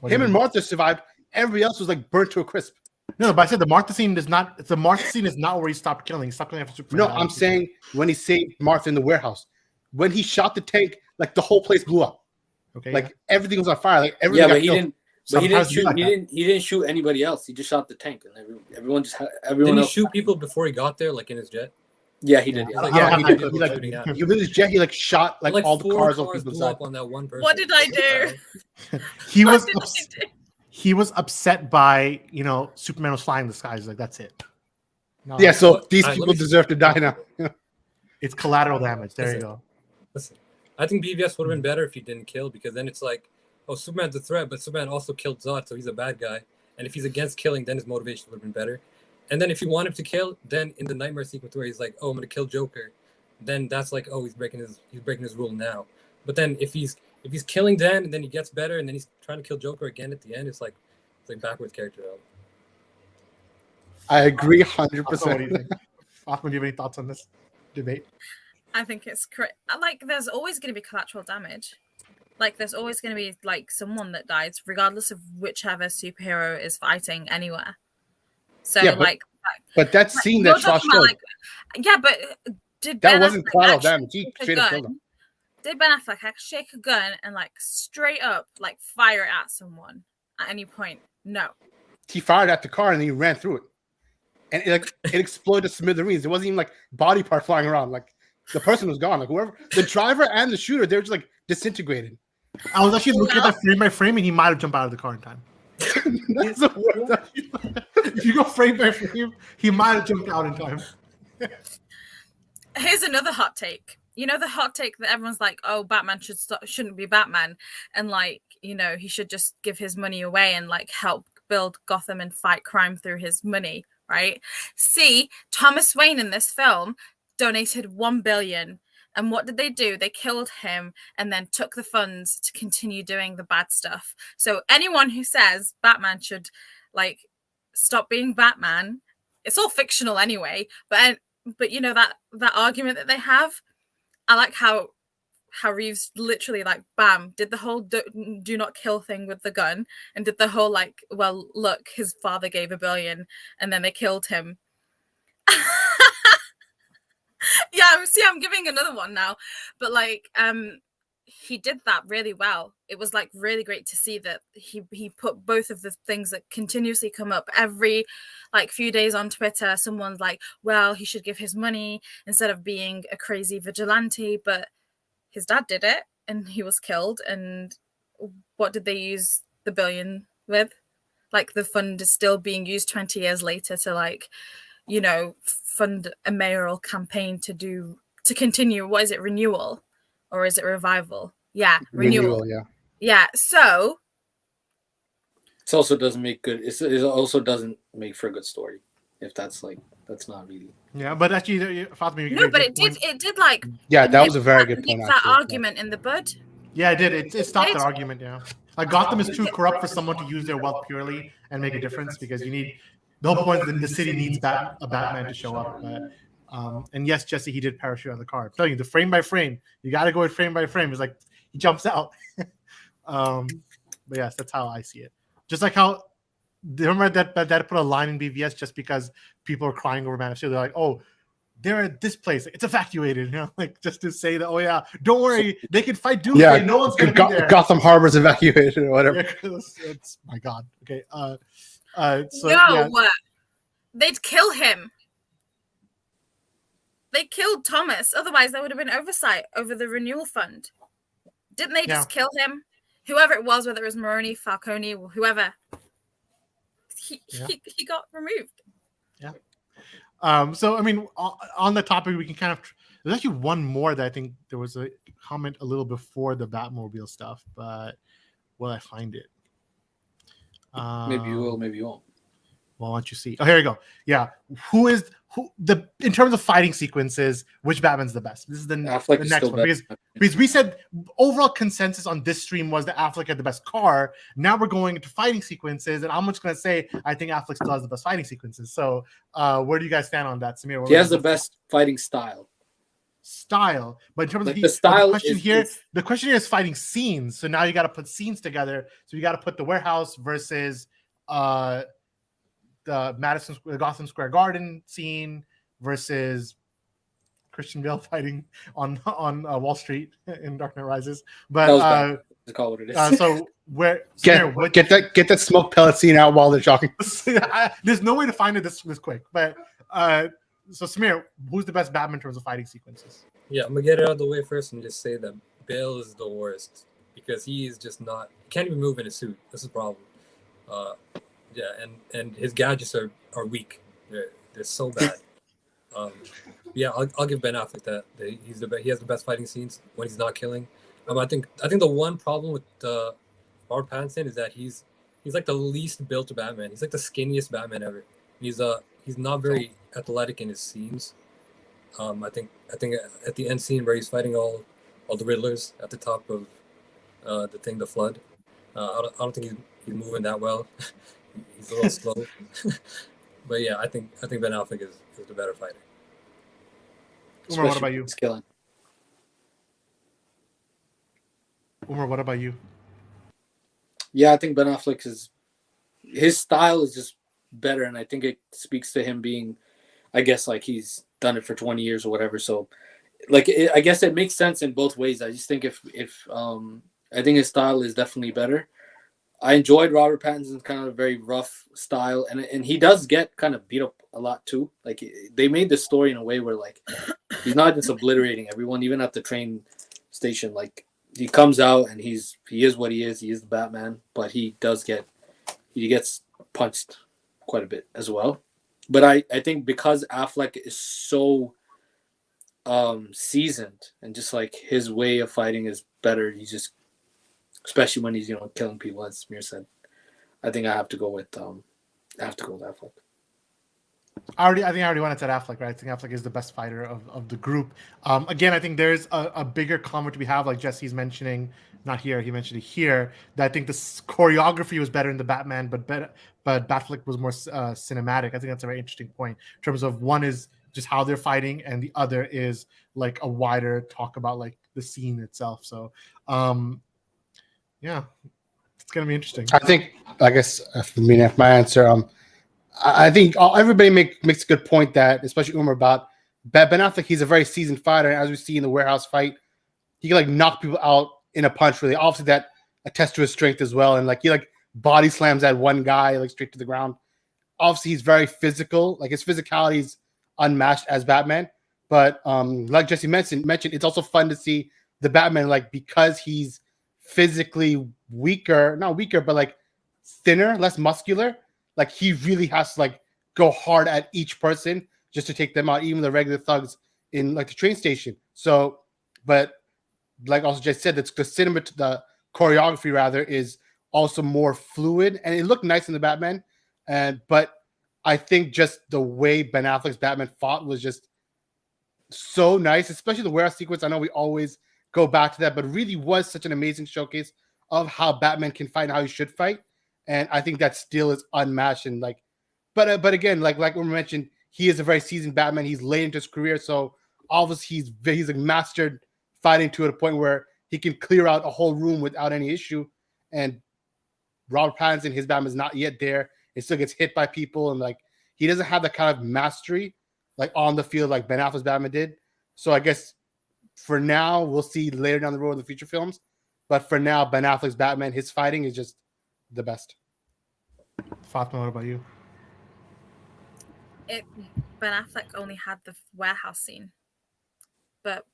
What do Him you and mean? Martha survived. Everybody else was like burnt to a crisp. No, but I said the Martha scene is not. The Martha scene is not where he stopped killing. He stopped killing after Superman. No, died. I'm saying when he saved Martha in the warehouse, when he shot the tank, like the whole place blew up. Okay. Like everything was on fire. Like everything. Yeah, got but he killed. didn't. But he didn't Sometimes shoot. like that. He didn't shoot anybody else. He just shot the tank, and everyone just had everyone Didn't he else. shoot people before he got there, like in his jet? Yeah, he did. Yeah. Yeah. Like, Yeah, how he many did. people He, like, shooting at? He with his jet, he like shot like all the 4 cars of people blew inside. up on that one person. What did I do? he What was did I ups- do? he was upset by Superman was flying the skies. Like that's it. No, Yeah, so What? these Alright, let people me- deserve to die now. it's collateral damage. There you Listen. go. Listen, I think BVS would have been better if he didn't kill, because then it's like, oh, Superman's a threat, but Superman also killed Zod, so he's a bad guy. And if he's against killing, then his motivation would have been better. And then if you want him to kill, then in the nightmare sequence where he's like, oh, I'm gonna kill Joker, then that's like, oh, he's breaking his rule now. But then if he's killing then and then he gets better and then he's trying to kill Joker again at the end, it's like backwards character development. I agree Also, 100%. what do you think? Fatma, do you have any thoughts on this debate? I think it's correct. Like, there's always going to be collateral damage. Like, there's always going to be like someone that dies, regardless of whichever superhero is fighting anywhere. So, Yeah, but like, But that scene you're that Shaw talking about, showed, like, yeah, but did that Ben wasn't Affleck collateral actually damage. He shake a straight up gun? killed him. Did Ben Affleck actually shake a gun and like straight up like fire it at someone at any point? No. He fired at the car and then he ran through it. And it exploded to smithereens. It wasn't even like body part flying around. Like the person was gone. Like whoever, the driver and the shooter, they were just like disintegrated. I was actually looking at that frame by frame, and he might have jumped out of the car in time. That's the worst. If you go frame by frame, he might have jumped out in time. Here's another hot take. You know, the hot take that everyone's like, oh, Batman shouldn't be Batman. And like, he should just give his money away and like help build Gotham and fight crime through his money, right? See, Thomas Wayne in this film donated 1 billion. And what did they do? They killed him and then took the funds to continue doing the bad stuff. So anyone who says Batman should like stop being Batman, it's all fictional anyway. But that argument that they have, I like how Reeves literally like bam did the whole do not kill thing with the gun and did the whole like, well, look, his father gave 1 billion and then they killed him. Yeah, I'm giving another one now, but like he did that really well. It was like really great to see that he put both of the things that continuously come up every like few days on Twitter. Someone's like, well, he should give his money instead of being a crazy vigilante, but his dad did it and he was killed. And what did they use the billion with? Like the fund is still being used 20 years later to like, you know, fund a mayoral campaign to continue. What is it? Renewal? Or is it revival? Yeah, renewal. Yeah. So it also doesn't make good. It also doesn't make for a good story. If that's not really. Yeah, but actually, Fatma, no, but it did like. Yeah, that was a very good point. That argument in the bud. Yeah, it did. It stopped that argument. Yeah, like Gotham is too corrupt for someone to use their wealth purely and make a difference, because you need the whole point. The city needs a Batman to show up. And yes, Jesse, he did parachute on the car. I'm telling you, the frame by frame, you got to go with frame by frame. It's like he jumps out. But yes, that's how I see it. Just like how, remember that put a line in BVS just because people are crying over Man of Steel. They're like, oh, they're at this place. It's evacuated. You know, like just to say that, oh yeah, don't worry, they can fight Doomsday. Yeah, no one's going to be there. Gotham Harbor's evacuated or whatever. It's my God. Okay. They'd kill him. They killed Thomas. Otherwise, there would have been oversight over the renewal fund. Didn't they just kill him? Whoever it was, whether it was Maroni, Falcone, or whoever, he got removed. Yeah. So, I mean, on the topic, we can kind of... There's actually one more that I think there was a comment a little before the Batmobile stuff, but will I find it? Maybe you will, maybe you won't. Well, why don't you see? Oh, here we go. Yeah. In terms of fighting sequences, which Batman's the best? This is the next one. Because we said overall consensus on this stream was that Affleck had the best car. Now we're going into fighting sequences, and I'm just going to say I think Affleck still has the best fighting sequences. So where do you guys stand on that, Samir? He has the best fighting style. But in terms of the style, the question here is fighting scenes. So now you got to put scenes together. So you got to put the warehouse versus the Gotham Square Garden scene versus Christian Bale fighting on Wall Street in Dark Knight Rises. But call what it is. So where get that smoke pellet scene out while they're talking. There's no way to find it this quick. But so Samir, who's the best Batman in terms of fighting sequences? Yeah, I'm gonna get it out of the way first and just say that Bale is the worst because he is just not. He can't even move in a suit. That's the problem. Yeah, and his gadgets are weak. They're so bad. Yeah, I'll give Ben Affleck that. He has the best fighting scenes when he's not killing. I think the one problem with Robert Pattinson is that he's like the least built Batman. He's like the skinniest Batman ever. He's not very athletic in his scenes. I think at the end scene where he's fighting all the Riddlers at the top of the Flood. I don't think he's moving that well. He's a little slow. But yeah, I think Ben Affleck is the better fighter. Umar, what about you? He's killing. Umar, what about you? Yeah, I think Ben Affleck his style is just better, and I think it speaks to him being, I guess, like he's done it for 20 years or whatever. So, like, I guess it makes sense in both ways. I just think if I think his style is definitely better. I enjoyed Robert Pattinson's kind of very rough style, and he does get kind of beat up a lot too. Like they made the story in a way where like he's not just obliterating everyone, even at the train station. Like he comes out and he is what he is. He is the Batman, but he gets punched quite a bit as well. But I think because Affleck is so seasoned and just like his way of fighting is better, he's just. Especially when he's killing people, as Samir said. I think I have to go with Affleck. I think I already wanted to say Affleck, right? I think Affleck is the best fighter of the group. Again, I think there's a bigger comment we have, like Jesse's mentioning, not here, he mentioned it here, that I think the choreography was better in the Batman, but Batfleck was more cinematic. I think that's a very interesting point in terms of one is just how they're fighting, and the other is like a wider talk about like the scene itself. So, yeah, it's gonna be interesting. I guess for me, my answer. I think everybody makes a good point that, especially Umar, about Ben Affleck. He's a very seasoned fighter, and as we see in the warehouse fight, he can like knock people out in a punch. Really, obviously that attests to his strength as well. And like he like body slams that one guy like straight to the ground. Obviously, he's very physical. Like his physicality is unmatched as Batman. But like Jesse mentioned, it's also fun to see the Batman like because he's physically weaker, not weaker, but like thinner, less muscular. Like he really has to like go hard at each person just to take them out, even the regular thugs in like the train station. So, but like also just said, that's the the choreography rather is also more fluid, and it looked nice in the Batman. But I think just the way Ben Affleck's Batman fought was just so nice, especially the warehouse sequence. I know we always go back to that, but it really was such an amazing showcase of how Batman can fight and how he should fight. And I think that still is unmatched. And like, but again, like we mentioned, he is a very seasoned Batman. He's late into his career, so obviously he's like mastered fighting to a point where he can clear out a whole room without any issue. And Robert Pattinson, his Batman is not yet there. He still gets hit by people, and like he doesn't have that kind of mastery like on the field like Ben Affleck's Batman did. So I guess for now we'll see later down the road in the future films. But for now, Ben Affleck's Batman, his fighting is just the best. Fatma, what about you? Ben Affleck only had the warehouse scene, but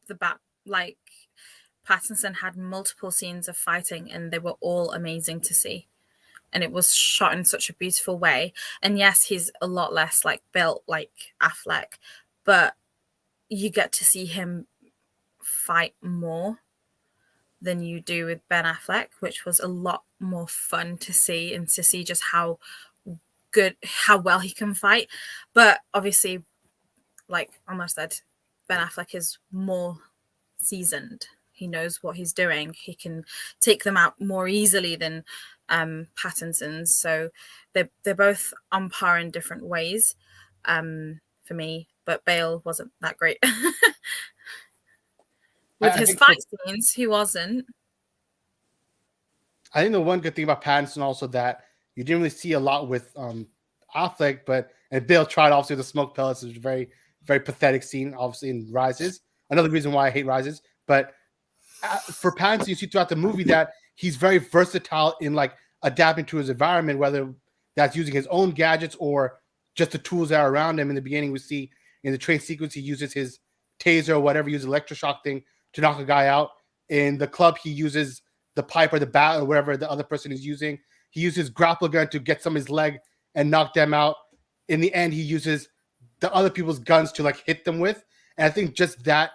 Pattinson had multiple scenes of fighting, and they were all amazing to see. And it was shot in such a beautiful way. And yes, he's a lot less like built like Affleck, but you get to see him fight more than you do with Ben Affleck, which was a lot more fun to see, and to see just how well he can fight. But obviously, like almost said, Ben Affleck is more seasoned. He knows what he's doing. He can take them out more easily than Pattinson's. So they're both on par in different ways for me. But Bale wasn't that great. With his fight scenes, he wasn't. I think the one good thing about Pattinson also that you didn't really see a lot with Affleck, and Bale tried obviously the smoke pellets. It was a very, very pathetic scene, obviously in Rises. Another reason why I hate Rises. But for Pattinson, you see throughout the movie that he's very versatile in like adapting to his environment, whether that's using his own gadgets or just the tools that are around him. In the beginning, we see in the train sequence, he uses his taser or whatever, uses electroshock thing to knock a guy out. In the club, he uses the pipe or the bat or whatever the other person is using. He uses grapple gun to get some of his leg and knock them out. In the end, he uses the other people's guns to like hit them with. And I think just that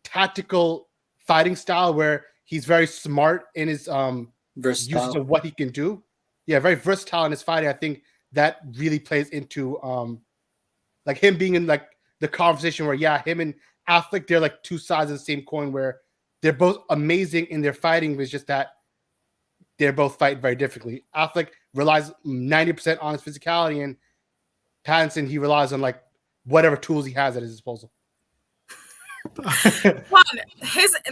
tactical fighting style where he's very smart in his uses of what he can do. Yeah, very versatile in his fighting. I think that really plays into like him being in like the conversation where him and Affleck, they're like two sides of the same coin where they're both amazing in their fighting, but it's just that they're both fight very differently. Affleck relies 90% on his physicality, and Pattinson, he relies on like whatever tools he has at his disposal.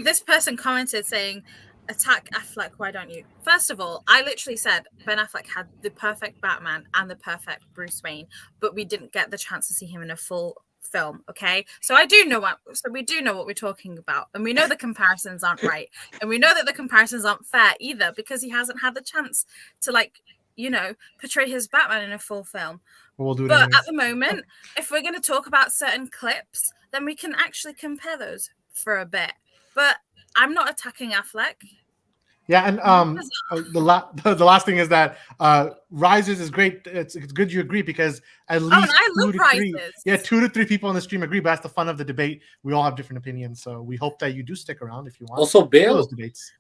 This person commented saying, "Attack Affleck, why don't you?" First of all, I literally said Ben Affleck had the perfect Batman and the perfect Bruce Wayne, but we didn't get the chance to see him in a full film. Okay, so we do know what we're talking about, and we know the comparisons aren't right, and we know that the comparisons aren't fair either, because he hasn't had the chance to portray his Batman in a full film. We'll do it. But anyways. at the moment, if we're going to talk about certain clips, then we can actually compare those for a bit. But I'm not attacking Affleck. Yeah, and the last thing is that Rises is great. It's good you agree, because at least I love Rises. 2 to 3 people on the stream agree, but that's the fun of the debate. We all have different opinions, so we hope that you do stick around if you want. Also, Bale, those debates,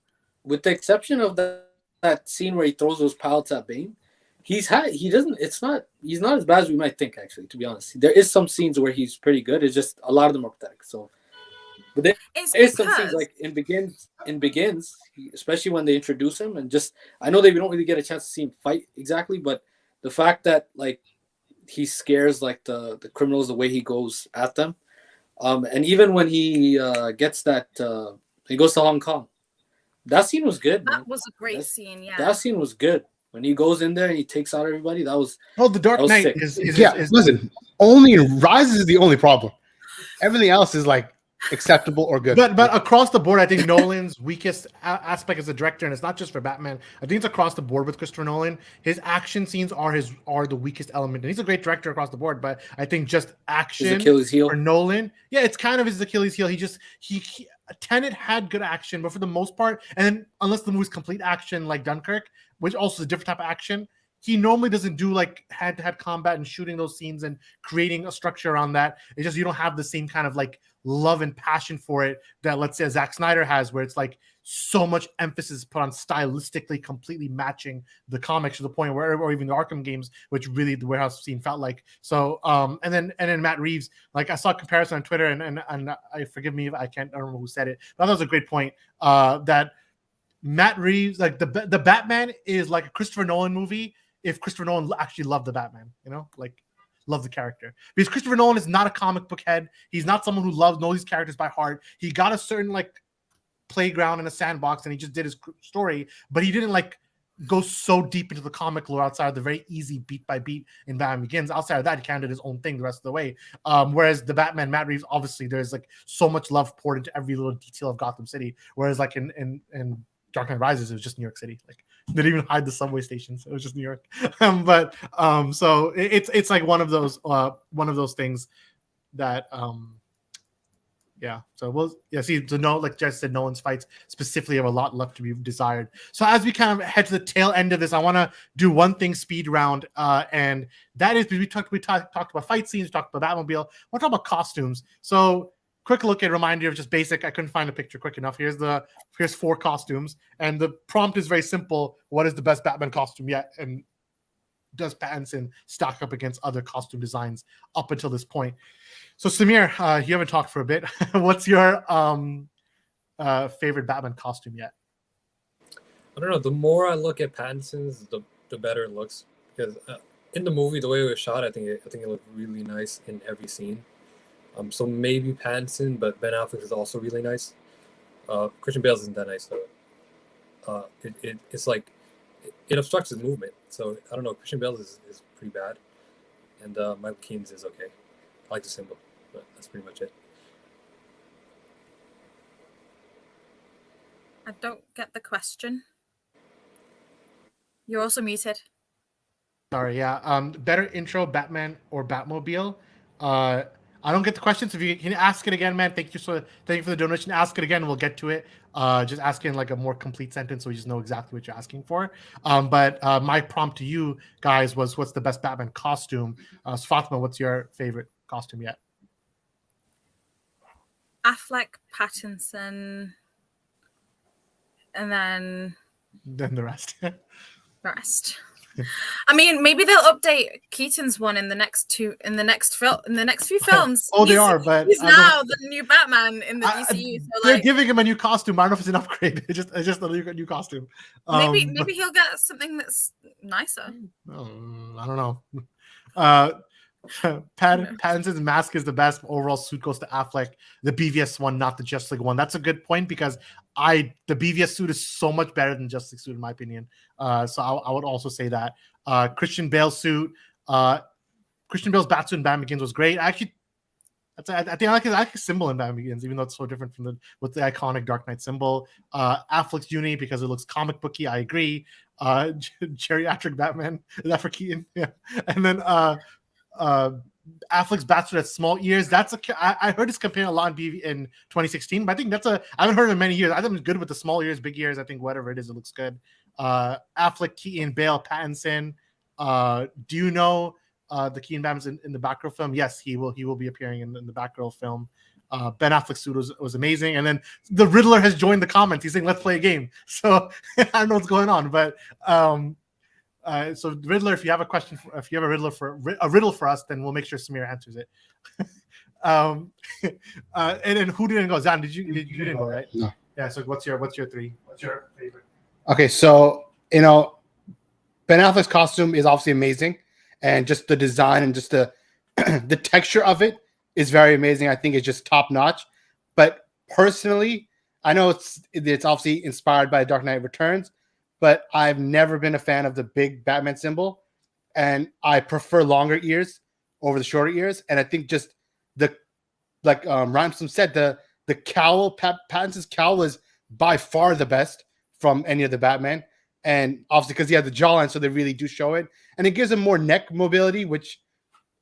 with the exception of that scene where he throws those pallets at Bane, he's not as bad as we might think, actually, to be honest. There is some scenes where he's pretty good. It's just a lot of them are pathetic. So, but there is some scenes like in Begins, especially when they introduce him, and just I know they don't really get a chance to see him fight exactly, but the fact that like he scares like the criminals the way he goes at them, and even when he gets that he goes to Hong Kong, that scene was good. That was a great scene. Yeah, that scene was good. When he goes in there and he takes out everybody, that was the Dark Knight is listen, only Rises is the only problem. Everything else is like acceptable or good. But across the board, I think Nolan's weakest aspect as a director, and it's not just for Batman. I think it's across the board with Christopher Nolan. His action scenes are the weakest element, and he's a great director across the board. But I think just action His Achilles heel. for Nolan, yeah, it's kind of his Achilles heel. He Tenet had good action, but for the most part, and then unless the movie's complete action like Dunkirk, which also is a different type of action, he normally doesn't do like head-to-head combat and shooting those scenes and creating a structure around that. It's just you don't have the same kind of like love and passion for it that, let's say, Zack Snyder has, where it's like so much emphasis put on stylistically completely matching the comics to the point where, or even the Arkham games, which really the warehouse scene felt like. So and then Matt Reeves, like I saw a comparison on Twitter, and I forgive me if I don't remember who said it, but that was a great point, that Matt Reeves, like the Batman is like a Christopher Nolan movie if Christopher Nolan actually loved the Batman, like love the character. Because Christopher Nolan is not a comic book head. He's not someone who knows these characters by heart. He got a certain like playground and a sandbox, and he just did his story, but he didn't like go so deep into the comic lore outside of the very easy beat by beat in Batman Begins. Outside of that, he kind of did his own thing the rest of the way. Whereas the Batman, Matt Reeves, obviously there's like so much love poured into every little detail of Gotham City. Whereas like in Dark Knight Rises, it was just New York City. Like they didn't even hide the subway stations. It was just New York. So it's like one of those things that yeah. So like Jess said, Nolan's fights specifically have a lot left to be desired. So as we kind of head to the tail end of this, I want to do one thing speed round, and that is we talked about fight scenes, we talked about Batmobile, we'll talk about costumes. So quick look at reminder of just basic. I couldn't find a picture quick enough. Here's 4 costumes, and the prompt is very simple. What is the best Batman costume yet? And does Pattinson stack up against other costume designs up until this point? So Samir, you haven't talked for a bit. What's your favorite Batman costume yet? I don't know. The more I look at Pattinson's, the better it looks. Because in the movie, the way it was shot, I think it looked really nice in every scene. So maybe Pattinson, but Ben Affleck is also really nice. Christian Bale isn't that nice though. It's like it obstructs his movement. So I don't know. Christian Bale is pretty bad, and Michael Keaton's is okay. I like the symbol, but that's pretty much it. I don't get the question. You're also muted. Sorry, yeah. Better intro, Batman or Batmobile? I don't get the question, so if you can ask it again, man. Thank you for the donation. Ask it again, we'll get to it. Just ask in like a more complete sentence so we just know exactly what you're asking for. But my prompt to you guys was, what's the best Batman costume? So Fatma, what's your favorite costume yet? Affleck, Pattinson, and then the rest. I mean, maybe they'll update Keaton's one in the next few films. They are, but he's now the new Batman in the DCU. So they're giving him a new costume. I don't know if it's an upgrade. It's just a new costume. Maybe he'll get something that's nicer. I don't know. Pattinson's mask is the best. Overall suit goes to Affleck. The BVS one, not the Justice League one. That's a good point because the BVS suit is so much better than Justice League suit in my opinion. So I would also say that Christian Bale suit, Christian Bale's Batsuit in Batman Begins was great. I think I like his symbol in Batman Begins, even though it's so different from the iconic Dark Knight symbol. Affleck's uni because it looks comic booky. I agree. Geriatric Batman, is that for Keaton? Yeah, and then Affleck's Batsuit has small ears. I heard it's compared a lot in 2016, but I think I haven't heard it in many years. I think it's good with the small ears, big ears. I think whatever it is, it looks good. Affleck, Keaton, Bale, Pattinson. Do you know the Keaton Batman's in the Batgirl film? Yes, he will be appearing in the Batgirl film. Ben Affleck's suit was amazing, and then the Riddler has joined the comments. He's saying, "Let's play a game." So I don't know what's going on, but so Riddler, if you have a question, if you have a riddle for us, then we'll make sure Samir answers it. And then who didn't go? Zan, you didn't go, right? No. Yeah. So what's your 3? What's your favorite? Okay, so Ben Affleck's costume is obviously amazing, and just the design and just the the texture of it is very amazing. I think it's just top notch. But personally, I know it's obviously inspired by Dark Knight Returns, but I've never been a fan of the big Batman symbol, and I prefer longer ears over the shorter ears. And I think just Rhymesome said, the the cowl, Pattinson's cowl was by far the best from any of the Batman. And obviously because he had the jawline, so they really do show it. And it gives him more neck mobility, which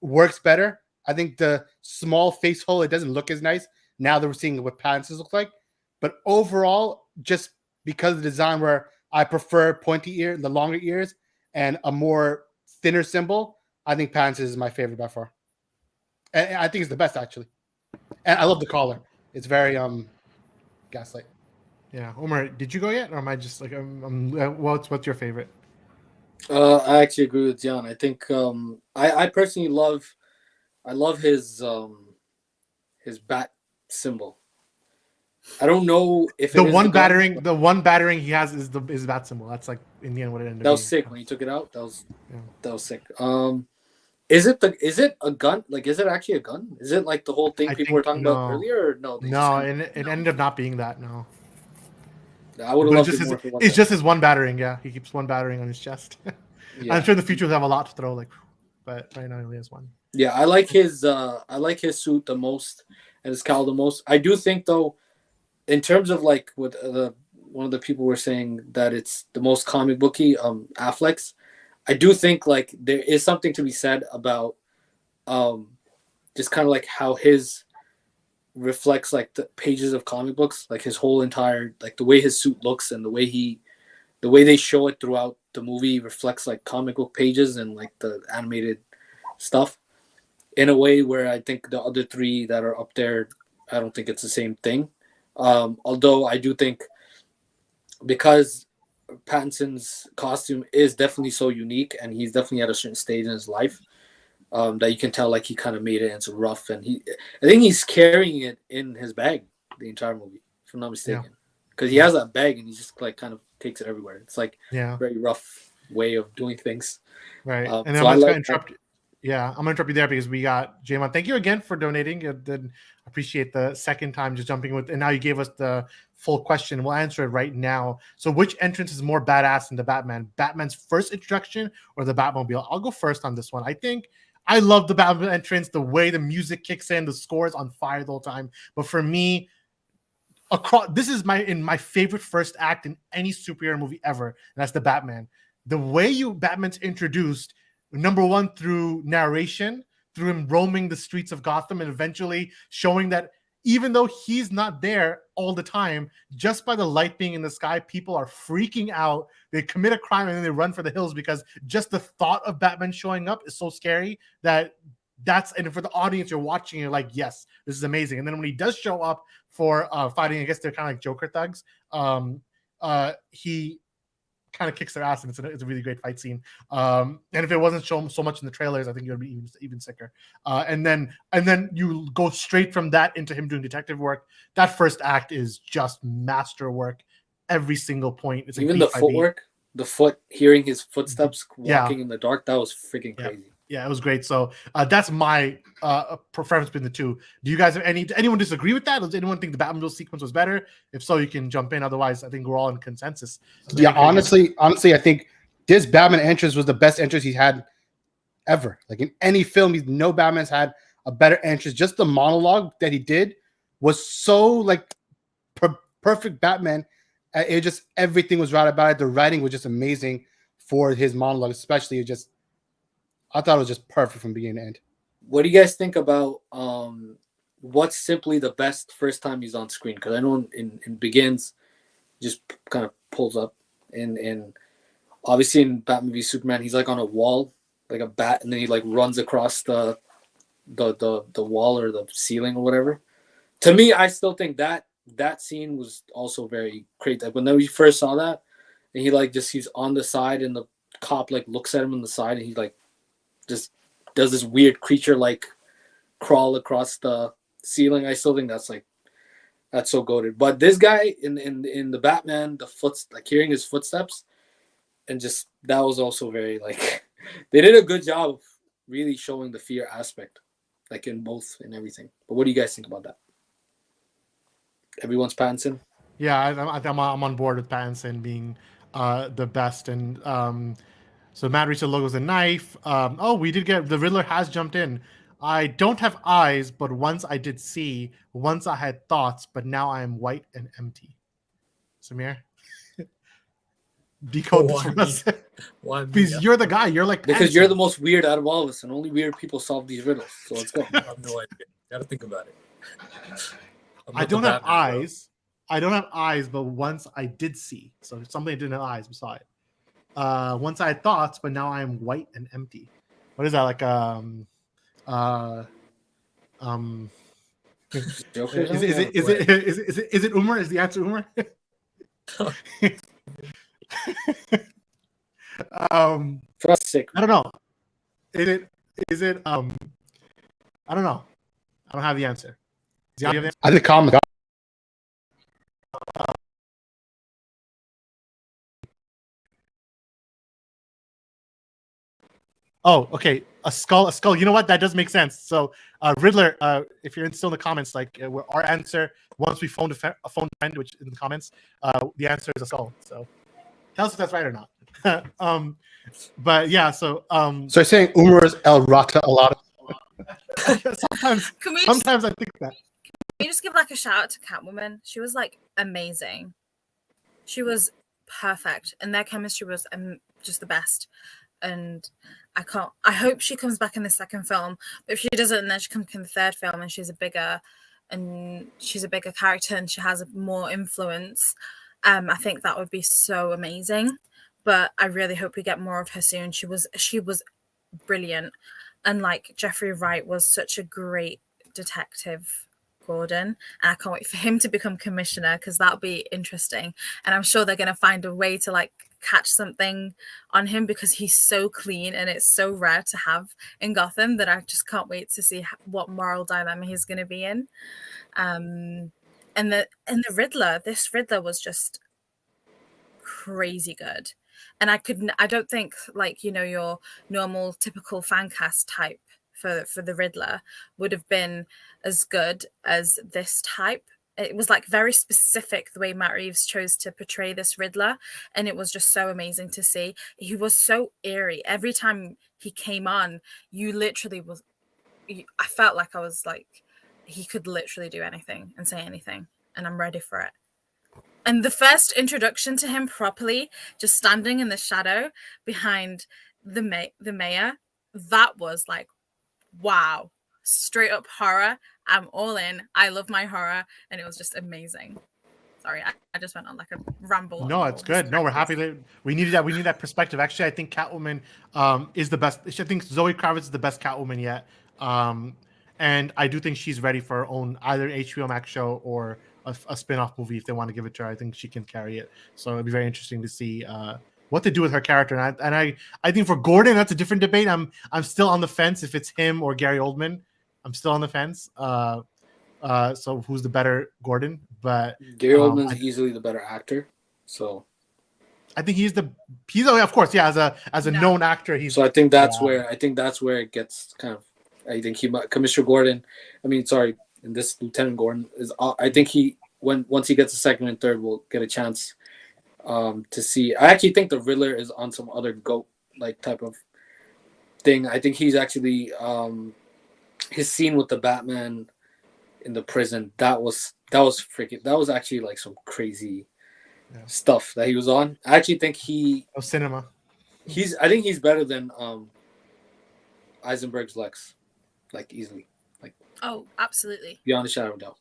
works better. I think the small face hole, it doesn't look as nice now that we're seeing what Pattinson's look like. But overall, just because of the design where I prefer pointy ear, the longer ears, and a more thinner symbol, I think Pattinson is my favorite by far. And I think it's the best, actually. And I love the collar. It's very gaslight. Yeah, Omar, did you go yet, or am I just like what's your favorite? I actually agree with John. I think I personally love his bat symbol. I don't know if the one battering he has is his bat symbol. That's like in the end what it ended up. That was sick when he took it out. That was sick. Is it a gun? Like, is it actually a gun? Is it like the whole thing people were talking about earlier? Or no, and it ended up not being that. No, I would have loved it more. It's just his one battering. Yeah, he keeps one battering on his chest. Yeah. I'm sure in the future we'll have a lot to throw, like, but right now he only has one. Yeah, I like his suit the most and his cowl the most. I do think though, in terms of like what one of the people were saying that it's the most comic booky, Affleck's. I do think like there is something to be said about just kind of like how his reflects like the pages of comic books, like his whole entire, like the way his suit looks and the way they show it throughout the movie reflects like comic book pages and like the animated stuff in a way where I think the other three that are up there, I don't think it's the same thing. Although I do think because Pattinson's costume is definitely so unique and he's definitely at a certain stage in his life that you can tell like he kind of made it and it's rough, and I think he's carrying it in his bag the entire movie, if I'm not mistaken, because he has that bag and he just like kind of takes it everywhere. It's like a very rough way of doing things, right? And then I'm gonna interrupt. Yeah, I'm gonna interrupt you there because we got Jaymon. Thank you again for donating. I did appreciate the second time just jumping with, and now you gave us the full question. We'll answer it right now. So, which entrance is more badass in the Batman? Batman's first introduction or the Batmobile? I'll go first on this one. I think I love the Batman entrance, the way the music kicks in, the score is on fire the whole time. But for me, this is my favorite first act in any superhero movie ever, and that's the Batman. The way Batman's introduced. Number one, through narration, through him roaming the streets of Gotham and eventually showing that even though he's not there all the time, just by the light being in the sky, people are freaking out. They commit a crime and then they run for the hills because just the thought of Batman showing up is so scary and for the audience, you're watching, you're like, yes, this is amazing. And then when he does show up for fighting, I guess they're kind of like Joker thugs, he kind of kicks their ass, and it's a really great fight scene. And if it wasn't shown so much in the trailers, I think it would be even sicker. And then you go straight from that into him doing detective work. That first act is just masterwork. Every single point. It's even the footwork, hearing his footsteps walking in the dark. That was freaking crazy. Yeah, it was great. So that's my preference between the two. Do you guys have anyone disagree with that? Does anyone think the Batmobile sequence was better? If so, you can jump in. Otherwise, I think we're all in consensus. So honestly, I think this Batman entrance was the best entrance he's had ever. Like in any film, no Batman's had a better entrance. Just the monologue that he did was so like perfect Batman. It just everything was right about it. The writing was just amazing for his monologue, especially I thought it was just perfect from beginning to end. What do you guys think about what's simply the best first time he's on screen? Because I know in Begins, just kind of pulls up, and obviously in Batman v Superman, he's like on a wall, like a bat, and then he like runs across the wall or the ceiling or whatever. To me, I still think that scene was also very great. Like when we first saw that, and he's on the side, and the cop like looks at him on the side, and he like just does this weird creature like crawl across the ceiling. I still think that's so goated. But this guy in the Batman, hearing his footsteps, and just that was also very like they did a good job of really showing the fear aspect, like in everything. But what do you guys think about that? Everyone's Pattinson. Yeah, I'm on board with Pattinson being the best. And so Matt reached the logo's a knife. We did get the Riddler has jumped in. I don't have eyes, but once I did see. Once I had thoughts, but now I am white and empty. Samir, decode this Why for us. Why me? Because you're the guy. You're like Because you're the Pattinson. most weird out of all of us, and only weird people solve these riddles. So let's go. I have no idea. Gotta think about it. I'm I not the don't have Batman, bro. eyes. I don't have eyes, but once I did see. So something didn't have eyes, we saw it. Once I had thoughts, but now I am white and empty. What is that like? Joker, Is it Umar? Is the answer Umar? Trust sick. I don't know. Is it I don't know. I don't have the answer. Do you have the answer? I think comic. Oh, okay. A skull. You know what? That does make sense. So, Riddler, if you're still in the comments, like our answer, once we phoned a phone friend, which in the comments, the answer is a skull. So, tell us if that's right or not. But yeah. So, So you're saying Umar is El Rata a lot? sometimes I think that. Can you just give like a shout out to Catwoman? She was like amazing. She was perfect, and their chemistry was just the best. And I hope she comes back in the second film. But if she doesn't, then she comes in the third film, and she's a bigger character, and she has more influence. I think that would be so amazing. But I really hope we get more of her soon. She was brilliant, and like Jeffrey Wright was such a great detective Gordon, and I can't wait for him to become commissioner, because that'll be interesting. And I'm sure they're going to find a way to like catch something on him, because he's so clean and it's so rare to have in Gotham, that I just can't wait to see what moral dilemma he's going to be in. And the Riddler, this Riddler was just crazy good. And I don't think, like, your normal typical fan cast type for the Riddler would have been as good as this type. It was like very specific the way Matt Reeves chose to portray this Riddler, and it was just so amazing to see. He was so eerie. Every time he came on, I felt like I was like, he could literally do anything and say anything, and I'm ready for it. And the first introduction to him properly, just standing in the shadow behind the mayor, that was like, wow, straight up horror. I'm all in. I love my horror, and it was just amazing. Sorry, I just went on like a ramble. No, it's good. No, we're happy that we needed that. We need that perspective. Actually, I think Catwoman is the best. I think Zoe Kravitz is the best Catwoman yet. And I do think she's ready for her own either HBO Max show or a spin-off movie if they want to give it to her. I think she can carry it. So it'll be very interesting to see what they do with her character. And I think for Gordon, that's a different debate. I'm still on the fence if it's him or Gary Oldman. I'm still on the fence. So who's the better Gordon? But Gary Oldman's easily the better actor. So I think he's of course, yeah, as a known actor, he's. So I think that's where it gets kind of. I think Commissioner Gordon. And this Lieutenant Gordon is. I think once he gets a second and third, we'll get a chance to see. I actually think the Riddler is on some other GOAT like type of thing. I think he's actually his scene with the Batman in the prison. That was actually like some crazy stuff that he was on. I actually think cinema. I think he's better than Eisenberg's Lex, like easily. Like, oh, absolutely. Beyond a shadow of a doubt.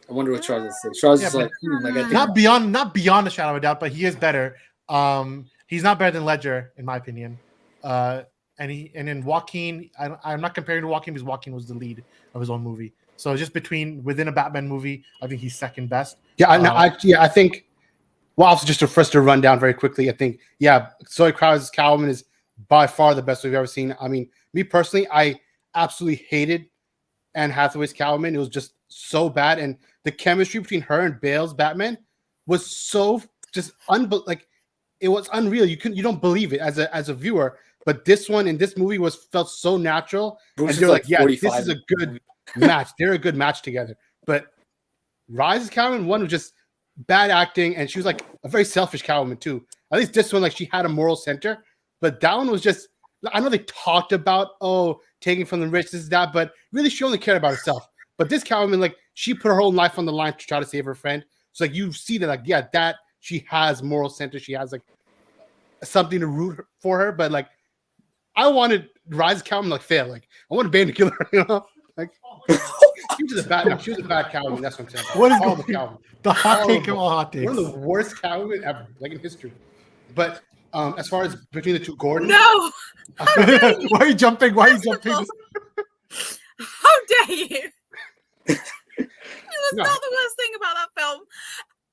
I wonder what Charles is saying. Charles is like, I think not beyond a shadow of a doubt, but he is better. He's not better than Ledger, in my opinion. And in Joaquin, I'm not comparing to Joaquin because Joaquin was the lead of his own movie. So just within a Batman movie, I think he's second best. Yeah, I think. Well, also just to run down very quickly, I think Zoe Kravitz's Catwoman is by far the best we've ever seen. I mean, me personally, I absolutely hated Anne Hathaway's Catwoman. It was just so bad, and the chemistry between her and Bale's Batman was so just it was unreal. You don't believe it as a viewer. But this one in this movie felt so natural. Bruce and you're like, yeah, this 45. is a good match. They're a good match together. But Rise's Catwoman, one was just bad acting, and she was like a very selfish Catwoman too. At least this one, like she had a moral center. But that one was just I know they talked about taking from the rich, this that, but really she only cared about herself. But this Catwoman, like she put her whole life on the line to try to save her friend. So like you see that, like that she has moral center, she has like something to root for her. But like I wanted Rise of Catwoman like fail, like I wanted Bane to kill her, you know, like. She was a bad Catwoman. That's what I'm saying. What is all the Catwoman? The hot take of all hot takes. One of the worst Catwoman ever, like in history. But as far as between the two Gordon, No. Why are you jumping? Why are you jumping? How dare you? It was not the worst thing about that film.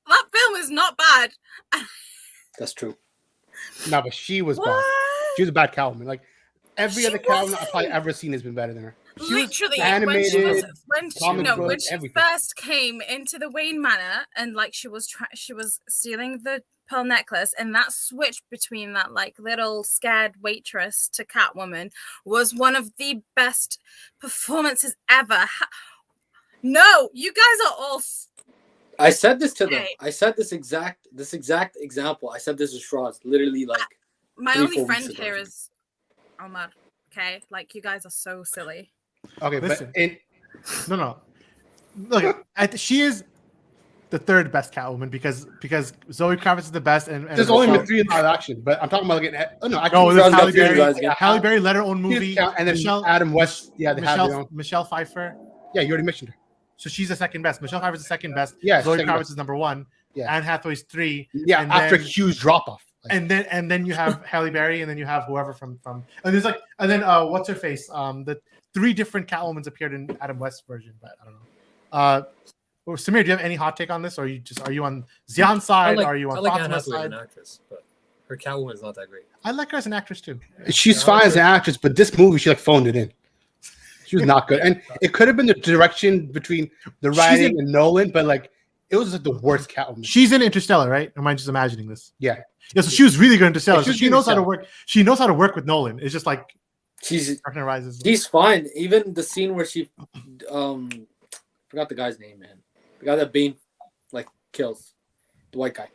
That film is not bad. That's true. No, but she was bad. She was a bad Catwoman. Like every other Catwoman I've probably ever seen has been better than her. She literally animated, when she first came into the Wayne Manor and like she was stealing the pearl necklace, and that switch between that like little scared waitress to Catwoman was one of the best performances ever. No, you guys are all. I said this to them. I said this exact example. I said this to Shraz literally like. My only friend here is Omar. Okay, like you guys are so silly. Okay, listen. But No. Look, she is the third best Catwoman because Zoe Kravitz is the best, and there's only been 3 in live action. But I'm talking about like there's Halle Berry. Halle Berry let her own movie, and then Adam West. Yeah, they have Michelle Pfeiffer. Yeah, you already mentioned her. So she's the second best. Michelle Pfeiffer is the second best. Yeah, Zoe Kravitz is number 1. Yeah, Anne Hathaway's 3. Yeah, and after a huge drop off. Like, and then you have Halle Berry, and then you have whoever from and there's what's her face? The 3 different Catwomans appeared in Adam West's version, but I don't know. Samir, do you have any hot take on this, or are you on Zian's side? Are you on Fatma's side? An actress, but her Catwoman is not that great. I like her as an actress too. She's fine as an actress, but this movie she like phoned it in. She was not good, and it could have been the direction between the writing and Nolan, but like it was like the worst Catwoman. She's in Interstellar, right? Or am I just imagining this? Yeah. Yeah, so she was really good in Interstellar. So she knows how to work. She knows how to work with Nolan. It's just like Dark Knight Rises. She's fine. Even the scene where she forgot the guy's name, man. The guy that Bane like kills, the white guy.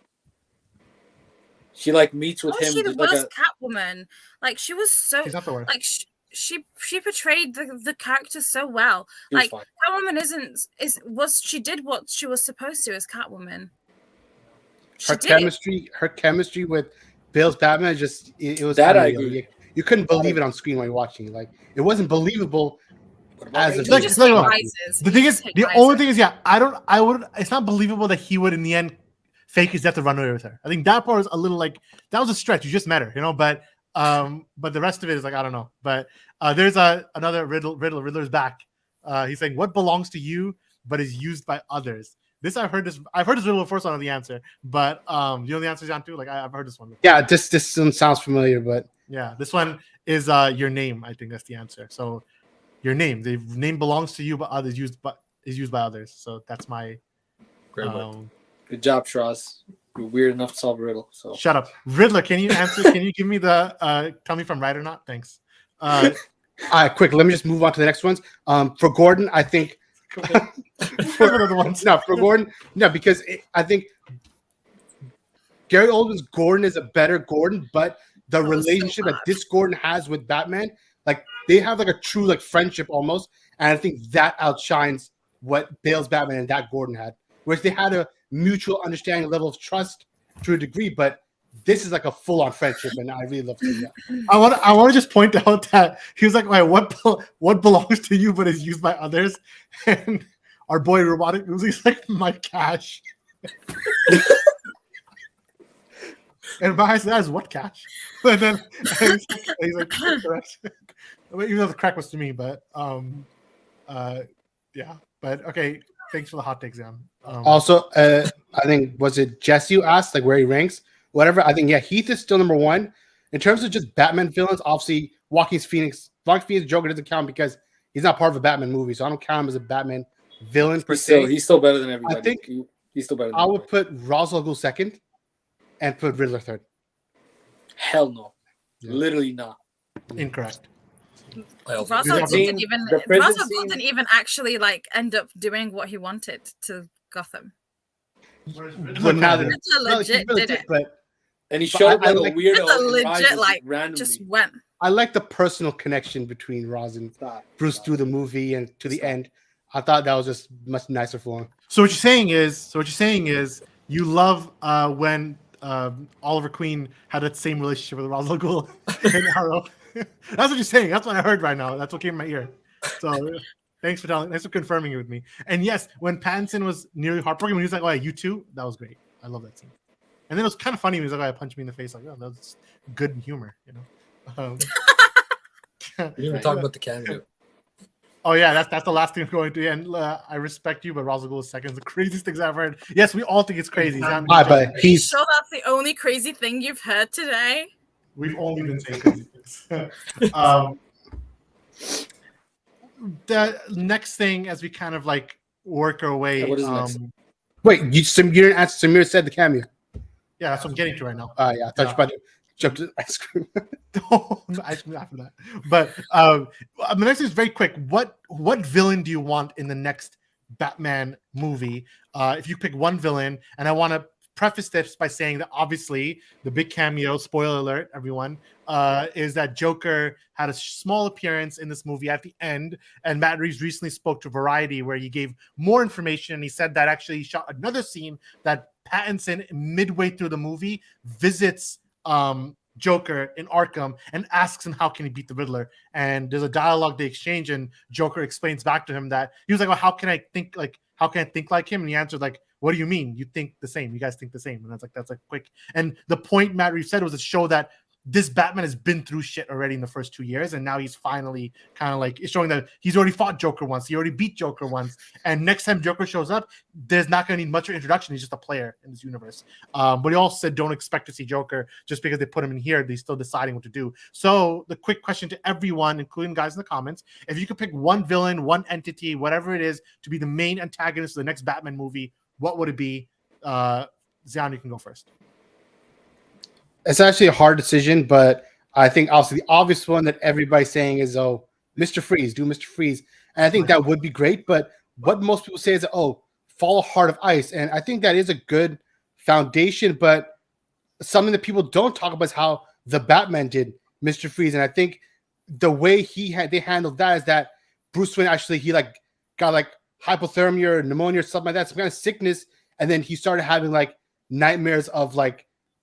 She like meets with him. She the worst Catwoman. Like she was so. She's not the worst. Like she portrayed the character so well. Like Catwoman she did what she was supposed to as Catwoman. Her chemistry with Bale's Batman it was that I agree. You couldn't believe it on screen while you're watching it. Like it wasn't believable as a the thing is the only thing is it's not believable that he would in the end fake his death to run away with her. I think that part was a little like that was a stretch. You just met her, you know, but the rest of it is like I don't know. But there's another Riddler's back. He's saying what belongs to you but is used by others. I've heard this riddle before, so I know the answer. But you know the answer, John, too? Like I've heard this one before. Yeah, this one sounds familiar, but yeah, this one is your name. I think that's the answer. So your name, the name belongs to you, but others is used by others. So that's my good job, Shraz. You're weird enough to solve a riddle. So shut up, Riddler. Can you answer? Can you give me the tell me if I'm right or not? Thanks. All right, quick. Let me just move on to the next ones. For Gordon, I think. For Gordon, because I think Gary Oldman's Gordon is a better Gordon, but the relationship that this Gordon has with Batman, like they have like a true like friendship almost, and I think that outshines what Bale's Batman and that Gordon had, whereas they had a mutual understanding level of trust to a degree, but this is like a full-on friendship, and I really love seeing that. I want to just point out that he was like, "Wait, what belongs to you but is used by others?" And our boy Robotic Uzi's like, "My cash." And behind that is what cash? And then he's like, correct. Even though the crack was to me, but yeah. But okay, thanks for the hot takes, Zan. Also, I think was it Jesse who asked like where he ranks? Whatever. I think Heath is still number 1 in terms of just Batman villains. Obviously, Joaquin Phoenix Joker doesn't count because he's not part of a Batman movie, so I don't count him as a Batman villain per se. He's still better than everybody. I think he's still better. I would put Ra's al Ghul second, and put Riddler third. Hell no, literally not. Incorrect. Ra's al Ghul didn't even actually like end up doing what he wanted to Gotham. But now legit did it. But and he showed like a weirdo legit like randomly. Just went. I like the personal connection between Roz and Bruce through the movie and to the end. I thought that was just much nicer for him. So what you're saying is you love when Oliver Queen had that same relationship with Ra's al Ghul in Arrow. That's what you're saying. That's what I heard right now. That's what came in my ear. So thanks for confirming it with me. And yes, when Pattinson was nearly heartbroken, when he was like, "Oh, yeah, you too," that was great. I love that scene. And then it was kind of funny. He was like, "Oh, punch me in the face." Like, oh, that was good humor, you know. We didn't even talk about the cameo. Oh yeah, that's the last thing I'm going to. And I respect you, but Ra's al Ghul is second. It's the craziest things I've heard. Yes, we all think it's crazy. But he's So that's the only crazy thing you've heard today? We've only been saying crazy things. The next thing, as we kind of like work our way. Yeah, what is next? wait. You didn't answer. Samir said the cameo. Yeah, that's what I'm getting to right now. Yeah, I thought you about to jump to ice cream. No, ice cream after that. But the next thing is very quick. What villain do you want in the next Batman movie? If you pick one villain, and I want to preface this by saying that obviously the big cameo, spoiler alert, everyone, is that Joker had a small appearance in this movie at the end, and Matt Reeves recently spoke to Variety where he gave more information, and he said that actually he shot another scene that Pattinson midway through the movie visits Joker in Arkham and asks him how can he beat the Riddler, and there's a dialogue they exchange, and Joker explains back to him that he was like, well, how can I think like him? And he answered like, what do you mean? You think the same? You guys think the same? And that's like quick. And the point Matt Reeves said was to show that this Batman has been through shit already in the first 2 years, and now he's finally kind of like showing that he's already fought Joker once, he already beat Joker once, and next time Joker shows up, there's not going to need much of an introduction. He's just a player in this universe. But he also said don't expect to see Joker just because they put him in here. They're still deciding what to do. So the quick question to everyone, including guys in the comments, if you could pick one villain, one entity, whatever it is, to be the main antagonist of the next Batman movie, what would it be? Zion, you can go first. It's actually a hard decision, but I think also the obvious one that everybody's saying is, oh, Mr. Freeze, do Mr. Freeze. And I think that would be great, but what most people say is, oh, follow Heart of Ice. And I think that is a good foundation, but something that people don't talk about is how the Batman did Mr. Freeze. And I think the way they handled that is that Bruce Wayne actually, he like got like hypothermia or pneumonia or something like that, some kind of sickness. And then he started having like nightmares of like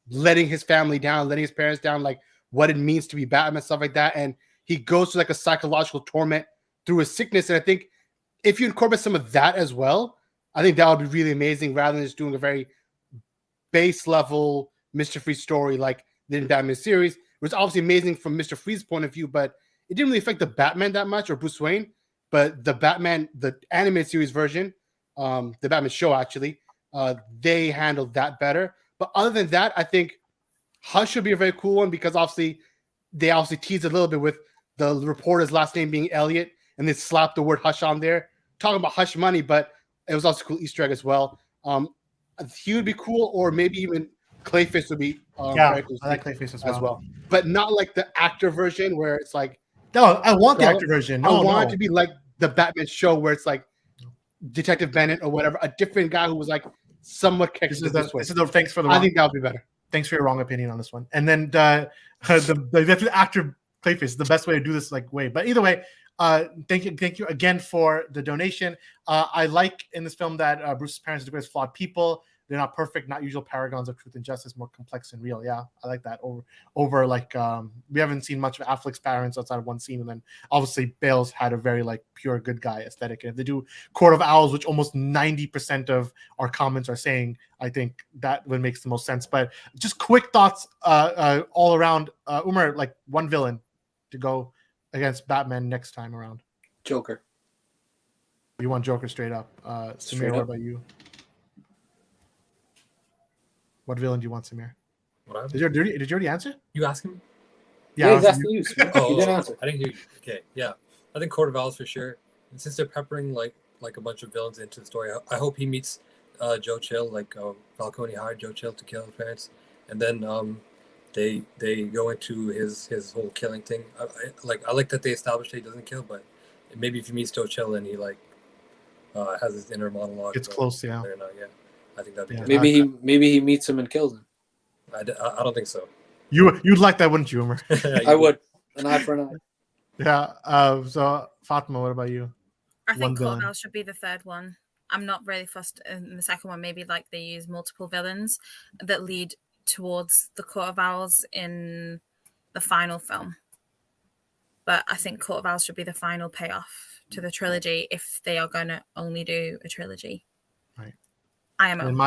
letting his family down, letting his parents down, like what it means to be Batman, stuff like that. And he goes through like a psychological torment through his sickness. And I think if you incorporate some of that as well, I think that would be really amazing rather than just doing a very base level Mr. Freeze story like the Batman series. It was obviously amazing from Mr. Freeze's point of view, but it didn't really affect the Batman that much or Bruce Wayne. But the Batman, the animated series version, the Batman show actually, they handled that better. But other than that, I think Hush would be a very cool one because obviously they teased a little bit with the reporter's last name being Elliot, and they slapped the word Hush on there, talking about Hush Money, but it was also a cool Easter egg as well. He would be cool, or maybe even Clayface would be very cool. I like Clayface as well. But not like the actor version where it's like, no, I want the actor version. I want it to be like the Batman show where it's like Detective Bennett or whatever, a different guy who was like somewhat connected this way. Thanks for the I think that would be better. Thanks for your wrong opinion on this one. And then the actor Clayface is the best way to do this way. But either way, thank you again for the donation. I like in this film that Bruce's parents are the greatest flawed people. They're not perfect, not usual paragons of truth and justice, more complex and real. Yeah, I like that. Over like we haven't seen much of Affleck's parents outside of one scene, and then obviously Bale's had a very like pure good guy aesthetic. And if they do Court of Owls, which almost 90% of our comments are saying, I think that would make the most sense. But just quick thoughts all around. Umar, like one villain to go against Batman next time around. Joker. You want Joker straight up. Samir, what about you? What villain do you want, Samir? Did you already answer? You ask him? Yeah, he's asking you. Oh, you didn't answer. I didn't hear you. Okay, yeah. I think Court of Owls for sure. And since they're peppering like a bunch of villains into the story, I hope he meets Joe Chill, like Falcone hired Joe Chill to kill his parents. And then they go into his whole killing thing. I like that they established that he doesn't kill, but maybe if he meets Joe Chill and he like has his inner monologue. It's close, yeah. Yeah. I think that'd be good. Maybe he meets him and kills him. I don't think so. You'd like that, wouldn't you, Umar? I would. An eye for an eye. Yeah. So Fatma, what about you? I One think Court of villain. Owls should be the third one. I'm not really fussed in the second one. Maybe like they use multiple villains that lead towards the Court of Owls in the final film. But I think Court of Owls should be the final payoff to the trilogy if they are going to only do a trilogy. Right. IMO. And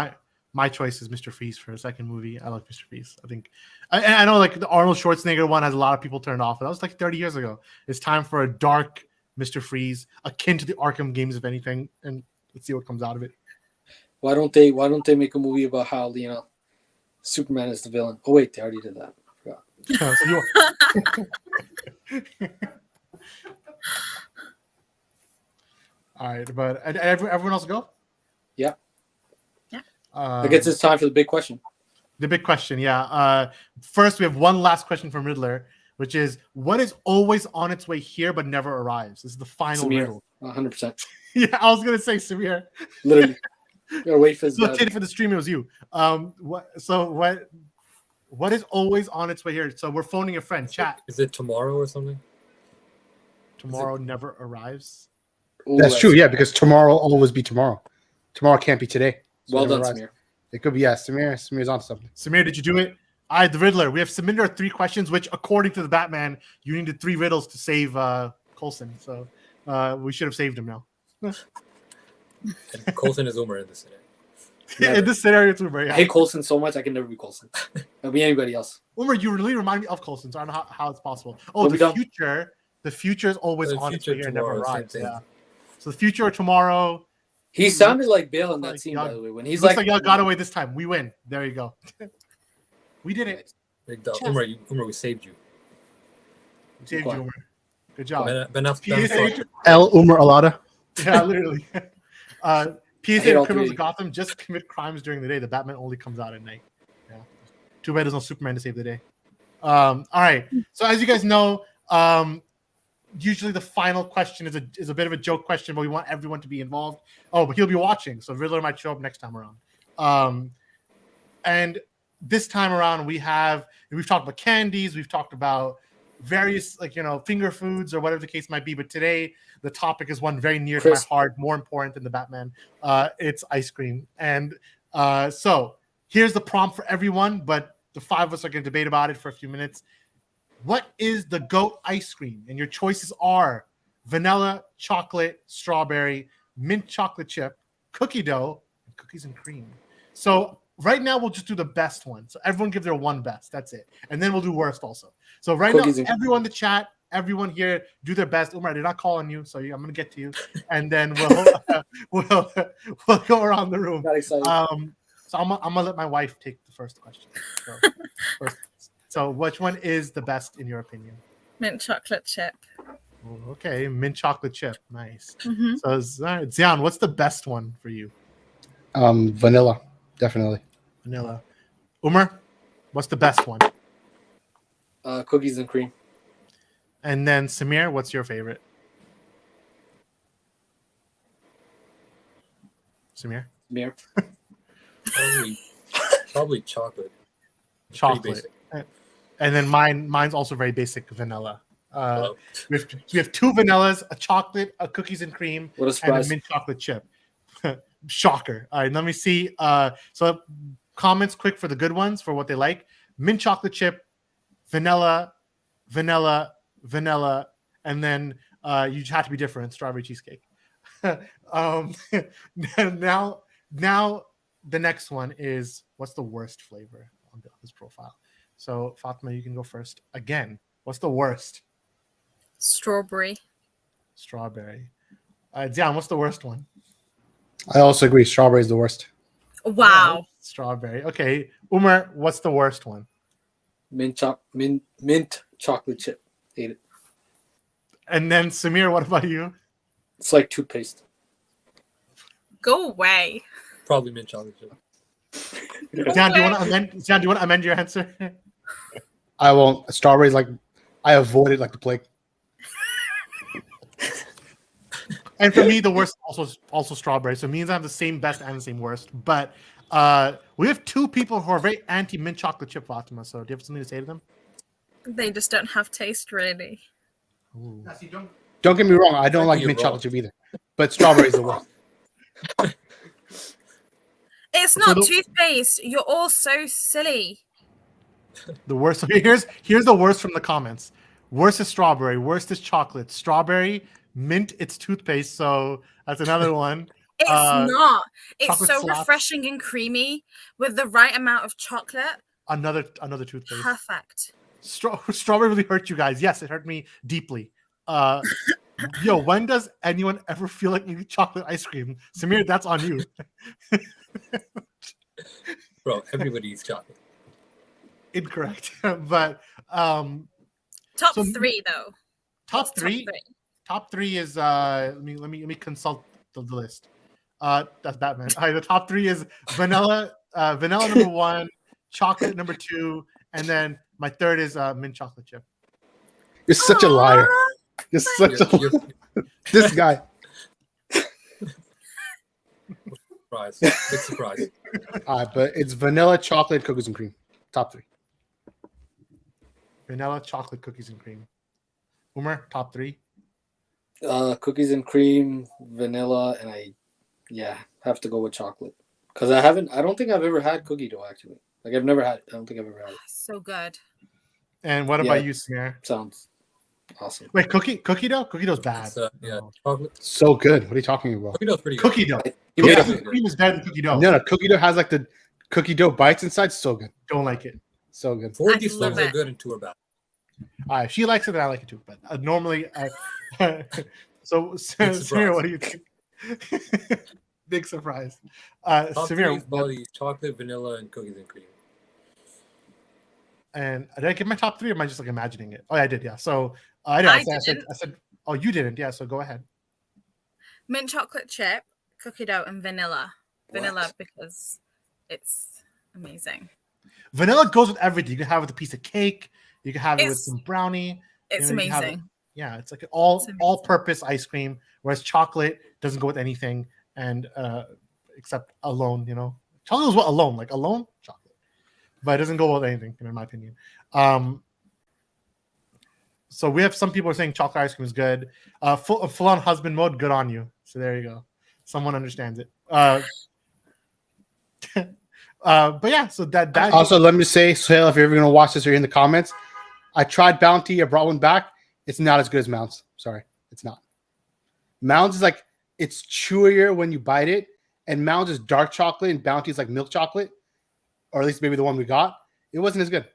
my choice is Mr. Freeze for a second movie. I like Mr. Freeze. I think I know like the Arnold Schwarzenegger one has a lot of people turned off. But that was like 30 years ago. It's time for a dark Mr. Freeze, akin to the Arkham games, if anything, and let's see what comes out of it. Why don't they make a movie about how Superman is the villain? Oh wait, they already did that. I forgot. All right, but everyone else go? Yeah. Yeah. I guess it's time for the big question. The big question, yeah. First, we have one last question from Riddler, which is, what is always on its way here but never arrives? This is the final riddle. 100%. Yeah, I was gonna say Samir. Literally. Gotta wait for this. So for the stream, it was you. What is always on its way here? So we're phoning a friend. Chat. Is it tomorrow or something? Tomorrow never arrives. Ooh, That's true, yeah, because tomorrow will always be tomorrow. Tomorrow can't be today. So Well it done, never arrives. Samir. It could be, yeah, Samir's on something. Samir, did you do it? All right, the Riddler. We have submitted our 3 questions, which, according to the Batman, you needed 3 riddles to save Coulson. So we should have saved him now. And Coulson is Umar in this scenario. In this scenario, it's Umar. I Yeah. hate Coulson so much I can never be Coulson. I'll be anybody else. Umar, you really remind me of Coulson, so I don't know how it's possible. Oh, What we done? the future is always The on its future way here, never tomorrow, same arrives. thing. Yeah. So the future or tomorrow. He sounded like Bale in that Like scene, y'all- by the way. When he's Looks like, like y'all got away this time. We win. There you go. We did it. Like Umar, we saved you. We saved you, Quiet. Umar. Good job. Ben PSA, El Umar Alada. yeah, literally. PSA hate all criminals three. of Gotham just commit crimes during the day. The Batman only comes out at night. Yeah. Too bad there's no Superman to save the day. All right. So as you guys know, usually the final question is a bit of a joke question, but we want everyone to be involved. Oh, but he'll be watching, so Riddler might show up next time around. And this time around, we've talked about candies, we've talked about various finger foods or whatever the case might be. But today, the topic is one very near to my heart, more important than the Batman. It's ice cream. And so here's the prompt for everyone, but the 5 of us are going to debate about it for a few minutes. What is the GOAT ice cream? And your choices are vanilla, chocolate, strawberry, mint chocolate chip, cookie dough, and cookies and cream. So right now we'll just do the best one. So everyone give their one best. That's it. And then we'll do worst also. So right Cookies now, and everyone in the chat, everyone here, do their best. Umar, they're not calling you, so I'm going to get to you. And then we'll go around the room. Not excited. So I'm gonna let my wife take the first question. So which one is the best in your opinion? Mint chocolate chip. Okay, mint chocolate chip. Nice. Mm-hmm. So Zion, what's the best one for you? Vanilla, definitely. Vanilla. Umar, what's the best one? Cookies and cream. And then Samir, what's your favorite? Samir? Samir. Probably chocolate. Chocolate. And then mine's also very basic, vanilla. We have 2 vanillas, a chocolate, a cookies and cream, What a and a surprise. mint chocolate chip. Shocker. All right, let me see. So comments quick for the good ones for what they like. Mint chocolate chip, vanilla, vanilla, vanilla, and then you just have to be different. Strawberry cheesecake. Now the next one is, what's the worst flavor on this profile? So Fatma, you can go first. Again, what's the worst? Strawberry. Strawberry. Dion, what's the worst one? I also agree. Strawberry is the worst. Wow. Strawberry. Okay. Umar, what's the worst one? Mint chocolate chip. Hate it. And then Samir, what about you? It's like toothpaste. Go away. Probably mint chocolate chip. Dion, do you want to amend your answer? I won't. Strawberries, like, I avoid it like the plague. And for me, the worst also strawberry. So it means I have the same best and the same worst. But we have 2 people who are very anti mint chocolate chip, Fatima. So do you have something to say to them? They just don't have taste, really. Ooh. Don't get me wrong. I don't I like think mint you're chocolate wrong. chip either. But strawberries the worst. It's So not the- toothpaste. You're all so silly. The worst. So here's the worst from the comments. Worst is strawberry. Worst is chocolate. Strawberry, mint. It's toothpaste. So that's another one. It's not. It's chocolate so slaps. refreshing and creamy with the right amount of chocolate. Another toothpaste. Perfect. Strawberry really hurt you guys. Yes, it hurt me deeply. Yo, when does anyone ever feel like eating chocolate ice cream? Samir, that's on you. Bro, everybody eats chocolate. Incorrect. But Top So- 3 though. What's top three. Top three is let me consult the list. That's Batman. All right, the top 3 is vanilla number 1, chocolate number 2, and then my third is mint chocolate chip. You're such a liar. Aw, You're such a You're this guy. surprised. Big surprise. All right, but it's vanilla, chocolate, cookies and cream. Top 3. Vanilla, chocolate, cookies, and cream. Umar, top 3. Cookies and cream, vanilla, and I have to go with chocolate. Because I don't think I've ever had cookie dough actually. Like I've never had it. I don't think I've ever had it. so good. And what Yeah. about you, Samir? Sounds awesome. Wait, cookie dough? Cookie dough's bad. It's, yeah, chocolate. So good. What are you talking about? Cookie dough's pretty good. Cookie dough. Yeah. Cookies and cream is better than cookie dough. No, cookie dough has like the cookie dough bites inside. So good. Don't like it. So good. 4 I of these love flavors are it. good and 2 are bad. All right, she likes it, and I like it too. But normally, so Samir, surprise. what do you think? Big surprise. Top 3 Samir, is probably chocolate, vanilla, and cookies and cream. and did I get my top 3, or am I just like imagining it? Oh, yeah, I did. Yeah. So I did. I I didn't. said. Oh, you didn't. Yeah. So go ahead. Mint chocolate chip, cookie dough, and vanilla. Vanilla What? because it's amazing. Vanilla goes with everything. You can have it with a piece of cake. You can have it with It's- some brownie. It's You know, you have it- amazing. Yeah, it's like It's all amazing. all-purpose ice cream. Whereas chocolate doesn't go with anything, and except alone. You know, chocolate is what alone, like alone chocolate, but it doesn't go with anything, in my opinion. So we have some people are saying chocolate ice cream is good. Full on husband mode, good on you. So there you go. Someone understands it. But yeah, so that Also, let me say, Sohail, if you're ever gonna watch this or you're in the comments, I tried Bounty. I brought one back. It's not as good as Mounds. Sorry, it's not. Mounds is like it's chewier when you bite it, and Mounds is dark chocolate, and Bounty is like milk chocolate, or at least maybe the one we got. It wasn't as good.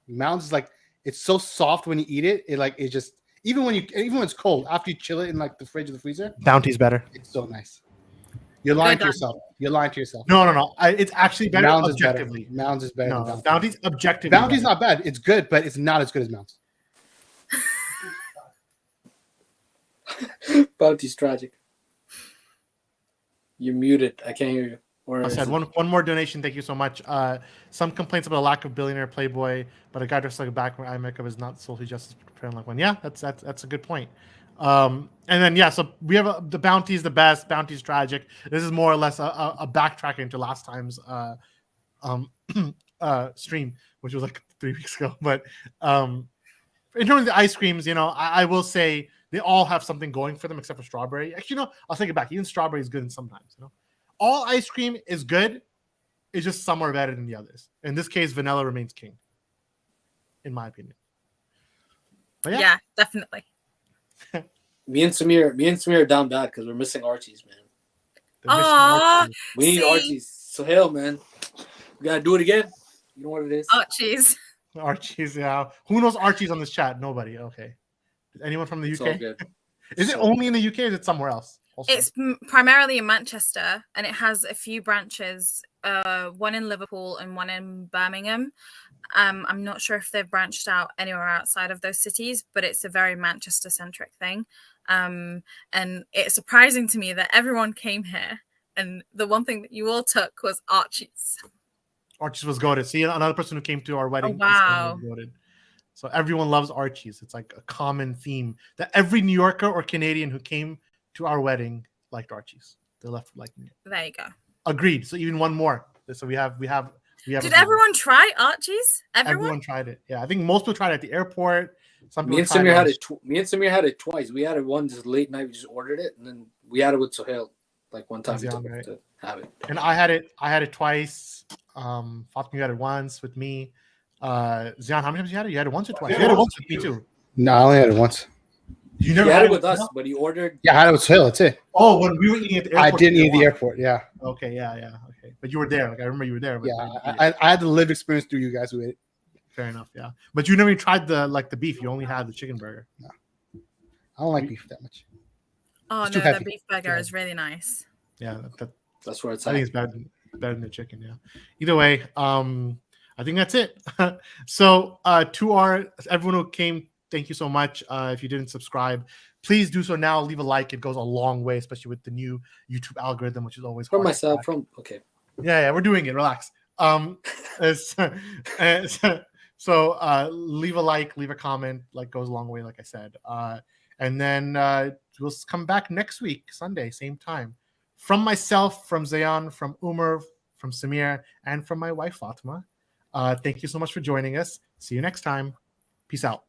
Mounds is like it's so soft when you eat it. It just even when it's cold after you chill it in like the fridge or the freezer, Bounty's better. it's so nice. You're lying Good to on. yourself. You're lying to yourself. No. It's actually better Mounds is better. objectively. Mounds is better. No, than Bounty. Bounty's objectively. Bounty's better. not bad. It's good, but it's not as good as Mounds. Bounty's tragic. You're muted. I can't hear you. Or I is said it- one more donation. Thank you so much. Some complaints about a lack of billionaire playboy, but a guy dressed like a Batman eye makeup is not solely justice portraying like one. Yeah, that's a good point. And then yeah, so we have the Bounty is the best. Bounty's tragic. This is more or less a backtracking to last time's stream, which was like 3 weeks ago. But in terms of the ice creams, you know, I will say they all have something going for them except for strawberry. Actually, no, I'll take it back. Even strawberry is good in sometimes. You know, all ice cream is good. It's just some are better than the others. In this case, vanilla remains king, in my opinion. But Yeah, definitely. me and Samir are down bad because we're missing Archie's, man. the missing Aw. Archie. We need See? Archie's. So hell, man, we gotta do it again. You know what it is? Oh, jeez. Archie's, yeah. Who knows Archie's on this chat? Nobody. Okay. Anyone from the It's all UK? good. Is it So- only in the UK or is it somewhere else? Also? It's primarily in Manchester, and it has a few branches. One in Liverpool and one in Birmingham. I'm not sure if they've branched out anywhere outside of those cities, but it's a very Manchester-centric thing. And it's surprising to me that everyone came here, and the one thing that you all took was Archie's. Archie's was goated. See, another person who came to our wedding. Oh, wow. was goated. So everyone loves Archie's. It's like a common theme that every New Yorker or Canadian who came to our wedding liked Archie's. They left liking it. There you go. Agreed. So even one more. So we have We have Did a few. everyone try Archie's? Everyone tried it. Yeah, I think most people tried it at the airport. Some Me people and tried Samir on had the it. Me and Samir had it twice. We had it one just late night. We just ordered it, and then we had it with Sohail. Like one time, we Zion, took right? to have it. And I had it twice. Fatma, you had it once with me. Zion, how many times you had it? You had it once or twice? You had it once with me too. No, I only had it once. You He never had had it with us, Hill? but he ordered. Yeah, I had it with Hill. That's it. Oh, when we were eating at the I airport. didn't you eat at the once. airport. Yeah, Okay, yeah, okay. But you were there. Like I remember you were there. But yeah. you didn't eat it. I had the lived experience through you guys who ate it. Fair enough. Yeah, but you never even tried the beef. You only had the chicken burger. I don't like beef that much. Oh It's too no, the heavy. beef burger is really nice. Yeah, That's where it's I at. think it's better than the chicken. Yeah. Either way, I think that's it. So to everyone who came, thank you so much. If you didn't subscribe, please do so now. Leave a like. It goes a long way, especially with the new YouTube algorithm, which is always From hard to myself, crack. okay. Yeah, we're doing it. Relax. So leave a like, leave a comment. Like goes a long way, like I said. And then we'll come back next week, Sunday, same time. From myself, from Zayan, from Umar, from Samir, and from my wife Fatma. Thank you so much for joining us. See you next time. Peace out.